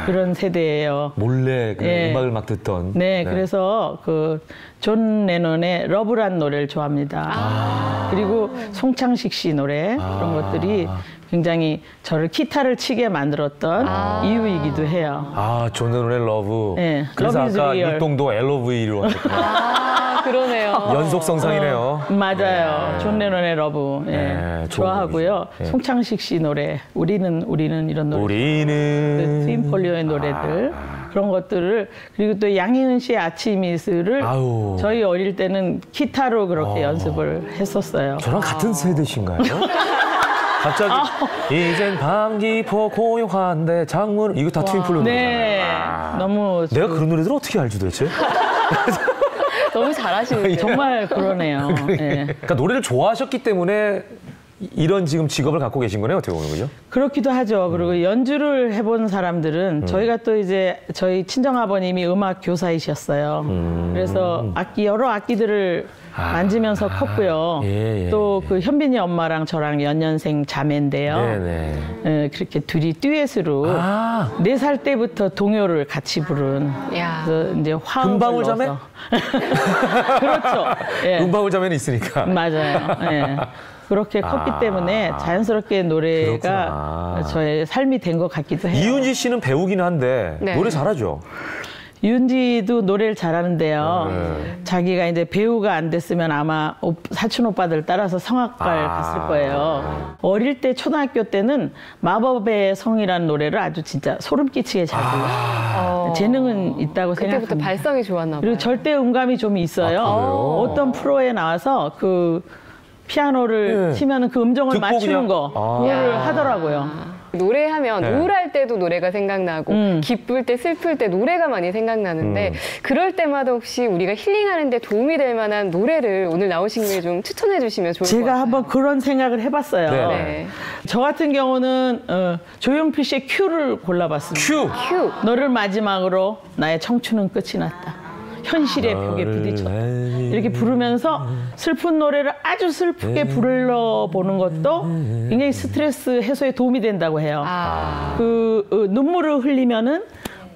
그런 세대예요.
몰래 그
예.
음악을 막 듣던.
네, 그래서 그 존 레논의 러브란 노래를 좋아합니다. 그리고 송창식 씨 노래 그런 것들이 굉장히 저를 기타를 치게 만들었던 이유이기도 해요.
아, 존 레논의 러브.
네,
그래서
Love is
아까
real.
율동도 LOV로 하셨구나.
그러네요.
연속성상이네요.
맞아요. 존 레논의 러브
네,
좋아하고요.
네.
송창식 씨 노래 우리는 이런 노래.
우리는
트윈 폴리오의 노래들 그런 것들을 그리고 또 양희은 씨의 아침 이슬을
아우.
저희 어릴 때는 기타로 그렇게 연습을 했었어요.
저랑 같은 세대신가요? 갑자기 이젠 밤기포 고요한데 장문 이거 다 트윈플로
네, 너무
내가 그런 노래들 어떻게 알지 도대체?
너무 잘하시는데요.
정말 그러네요. 네.
그러니까 노래를 좋아하셨기 때문에 이런 지금 직업을 갖고 계신 거네요, 어떻게 보면 그죠?
그렇기도 하죠. 그리고 연주를 해본 사람들은 저희가 또 이제 저희 친정아버님이 음악 교사이셨어요. 그래서 여러 악기들을 만지면서 컸고요.
예.
또 그 현빈이 엄마랑 저랑 연년생 자매인데요.
네네.
그렇게 둘이 듀엣으로 4살 때부터 동요를 같이 부른.
야.
그래서 이제 화음을
금방울 자매?
넣어서. 그렇죠. 예.
음방울 자매는 있으니까.
맞아요. 예. 그렇게 컸기 때문에 자연스럽게 노래가
그렇구나.
저의 삶이 된 것 같기도 해요.
이윤지 씨는 배우기는 한데
네.
노래 잘하죠?
윤지도 노래를 잘하는데요. 자기가 이제 배우가 안 됐으면 아마 사촌 오빠들 따라서 성악과를 갔을 거예요. 어릴 때 초등학교 때는 마법의 성이라는 노래를 아주 진짜 소름 끼치게 잘 불러요. 재능은 있다고
그때부터
생각합니다.
발성이 좋았나 봐요.
그리고 절대 음감이 좀 있어요. 어떤 프로에 나와서 그 피아노를 치면은 그 음정을
듣고
맞추는
그냥-
거 그거를 하더라고요.
노래하면
네.
우울할 때도 노래가 생각나고 기쁠 때 슬플 때 노래가 많이 생각나는데 그럴 때마다 혹시 우리가 힐링하는 데 도움이 될 만한 노래를 오늘 나오신 김에 좀 추천해 주시면 좋을 것
제가
같아요.
한번 그런 생각을 해봤어요.
네.
저 같은 경우는 조용필 씨의 큐를 골라봤습니다.
큐!
큐.
너를 마지막으로 나의 청춘은 끝이 났다. 현실의 벽에 부딪혔다. 이렇게 부르면서 슬픈 노래를 아주 슬프게 불러보는 것도 굉장히 스트레스 해소에 도움이 된다고 해요. 눈물을 흘리면은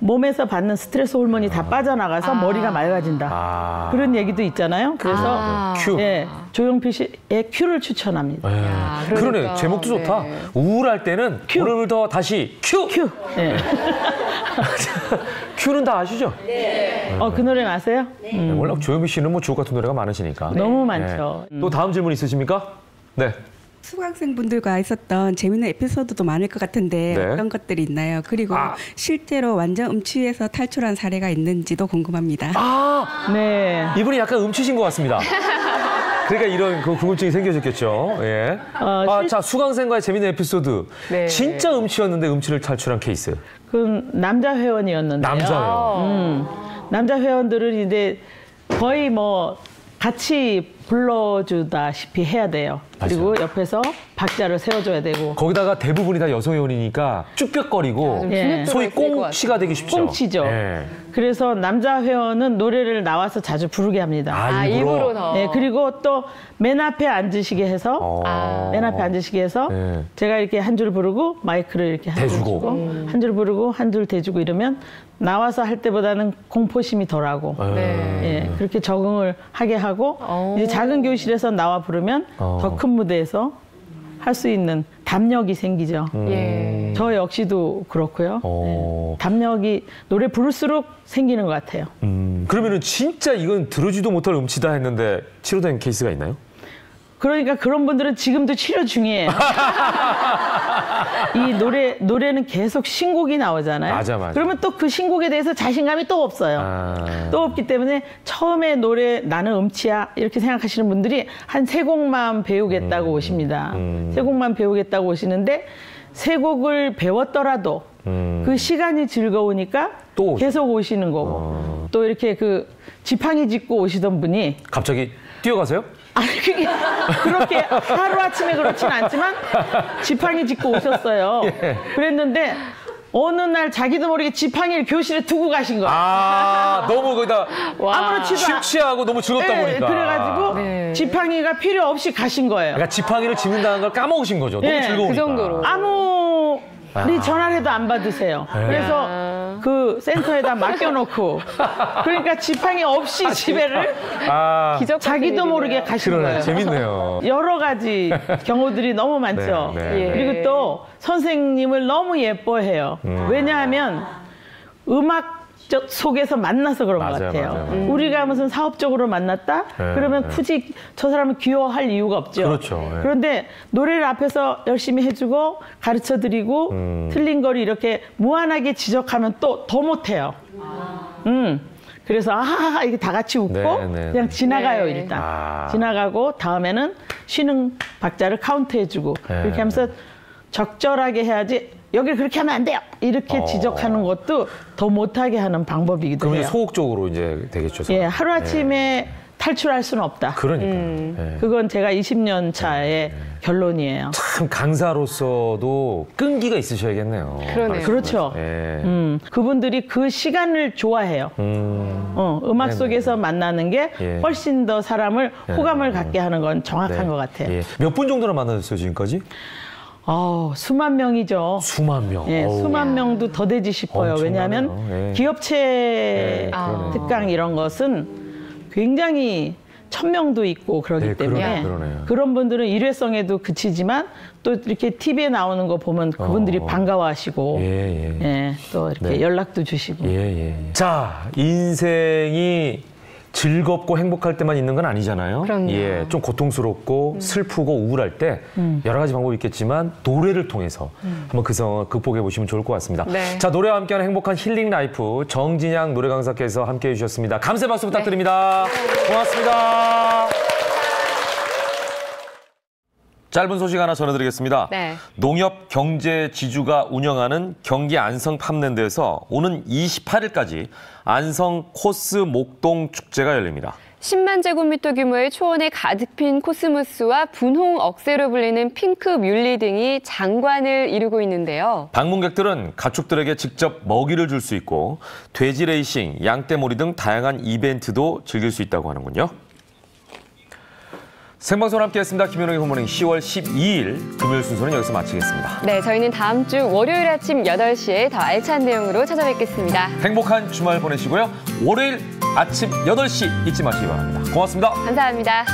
몸에서 받는 스트레스 호르몬이 다 빠져나가서 머리가 맑아진다. 그런 얘기도 있잖아요. 그래서
큐.
예, 조용필 씨의 큐를 추천합니다.
그러네.
그러니까,
제목도 좋다.
네.
우울할 때는 오늘 더 다시 큐!
큐. 예.
큐는 다 아시죠?
그 노래는 아세요?
네, 워낙 조용필 씨는 뭐 주옥 같은 노래가 많으시니까.
너무 많죠.
또 다음 질문 있으십니까? 네.
수강생분들과 있었던 재미있는 에피소드도 많을 것 같은데
네.
어떤 것들이 있나요? 그리고 실제로 완전 음치에서 탈출한 사례가 있는지도 궁금합니다.
네.
이분이 약간 음치신 것 같습니다. 그러니까 이런 그 궁금증이 생겨졌겠죠. 예. 자, 수강생과의 재밌는 에피소드.
네.
진짜 음치였는데 음치를 탈출한 케이스.
그 남자 회원이었는데요.
남자요.
남자 회원들은 이제 거의 뭐 같이 불러주다시피 해야 돼요. 그리고 옆에서 박자를 세워줘야 되고.
거기다가 대부분이 다 여성 회원이니까 쭈뼛거리고
예.
소위 꽁치가 되기 쉽죠.
꽁치죠.
예.
그래서 남자 회원은 노래를 나와서 자주 부르게 합니다.
일부러 더.
네, 그리고 또 맨 앞에 앉으시게 해서 맨 앞에 앉으시게 해서
네.
제가 이렇게 한 줄 부르고 마이크를 이렇게 한 줄
대주고.
주고 한 줄 부르고 한 줄 대주고 이러면 나와서 할 때보다는 공포심이 덜하고
네.
예, 그렇게 적응을 하게 하고 이제 작은 교실에서 나와 부르면 더 큰 무대에서 할 수 있는 담력이 생기죠.
예.
저 역시도 그렇고요. 네. 담력이 노래 부를수록 생기는 것 같아요.
그러면은 진짜 이건 들으지도 못할 음치다 했는데 치료된 케이스가 있나요?
그러니까 그런 분들은 지금도 치료 중이에요. 이 노래는 계속 신곡이 나오잖아요.
맞아.
그러면 또 그 신곡에 대해서 자신감이 또 없어요. 또 없기 때문에 처음에 노래 나는 음치야 이렇게 생각하시는 분들이 한 3곡만 배우겠다고 오십니다. 3곡만 배우겠다고 오시는데 3곡을 배웠더라도 그 시간이 즐거우니까 또 계속 오시는 거고 또 이렇게 그 지팡이 짚고 오시던 분이
갑자기 뛰어가세요?
아니 그게 그렇게 하루아침에 그렇진 않지만 지팡이 짚고 오셨어요.
예.
그랬는데 어느 날 자기도 모르게 지팡이를 교실에 두고 가신 거예요.
너무 거기다
아무렇지도
심취하고 너무 즐겁다 보니까.
그래가지고 지팡이가 필요 없이 가신 거예요.
그러니까 지팡이를 짚는다는 걸 까먹으신 거죠. 너무 즐거우니까.
그 정도로.
아무리 전화를 해도 안 받으세요. 그래서 그 센터에다 맡겨놓고 그러니까 지팡이 없이 집에를 자기도 모르게 가신 거예요.
재밌네요.
여러 가지 경우들이 너무 많죠. 그리고 또 선생님을 너무 예뻐해요. 왜냐하면 음악 속에서 만나서 그런 것 같아요. 우리가 무슨 사업적으로 만났다? 그러면 굳이 저 사람을 귀여워할 이유가 없죠.
그렇죠.
그런데 노래를 앞에서 열심히 해주고 가르쳐드리고 틀린 걸 이렇게 무한하게 지적하면 또 더 못해요. 그래서 아하하 이게 다 같이 웃고 그냥 지나가요 일단. 지나가고 다음에는 쉬는 박자를 카운트해주고 그렇게 하면서 적절하게 해야지 여기를 그렇게 하면 안 돼요. 이렇게 지적하는 것도 더 못하게 하는 방법이기도 해요.
그럼 소극적으로 이제 되겠죠.
예, 하루아침에 탈출할 수는 없다.
그러니까.
그건 제가 20년 차의 결론이에요.
참 강사로서도 끈기가 있으셔야겠네요.
그러네요.
그렇죠. 그분들이 그 시간을 좋아해요. 음악 속에서 만나는 게 훨씬 더 사람을 호감을 갖게 하는 건 정확한 것 같아요.
몇 분 정도나 만나셨어요, 지금까지?
수만 명이죠.
수만 명.
예, 수만 명도 더 되지 싶어요. 왜냐하면 기업체 특강 이런 것은 굉장히 1000명도 있고 그러기 때문에 그런 분들은 일회성에도 그치지만 또 이렇게 TV에 나오는 거 보면 그분들이 반가워하시고 또 이렇게 연락도 주시고.
자, 인생이 즐겁고 행복할 때만 있는 건 아니잖아요.
그럼요.
좀 고통스럽고 슬프고 우울할 때 여러 가지 방법이 있겠지만 노래를 통해서 한번 그 상황을 극복해 보시면 좋을 것 같습니다. 자, 노래와 함께하는 행복한 힐링 라이프 정진양 노래 강사께서 함께해 주셨습니다. 감사 박수 부탁드립니다. 고맙습니다. 짧은 소식 하나 전해드리겠습니다. 농협 경제지주가 운영하는 경기 안성 팜랜드에서 오는 28일까지 안성 코스 목동 축제가 열립니다.
10만 제곱미터 규모의 초원에 가득 핀 코스모스와 분홍 억새로 불리는 핑크 뮬리 등이 장관을 이루고 있는데요.
방문객들은 가축들에게 직접 먹이를 줄 수 있고 돼지 레이싱, 양떼몰이 등 다양한 이벤트도 즐길 수 있다고 하는군요. 생방송 함께했습니다. 김현웅의 굿모닝 10월 12일 금요일 순서는 여기서 마치겠습니다.
네, 저희는 다음 주 월요일 아침 8시에 더 알찬 내용으로 찾아뵙겠습니다.
행복한 주말 보내시고요. 월요일 아침 8시 잊지 마시기 바랍니다. 고맙습니다.
감사합니다.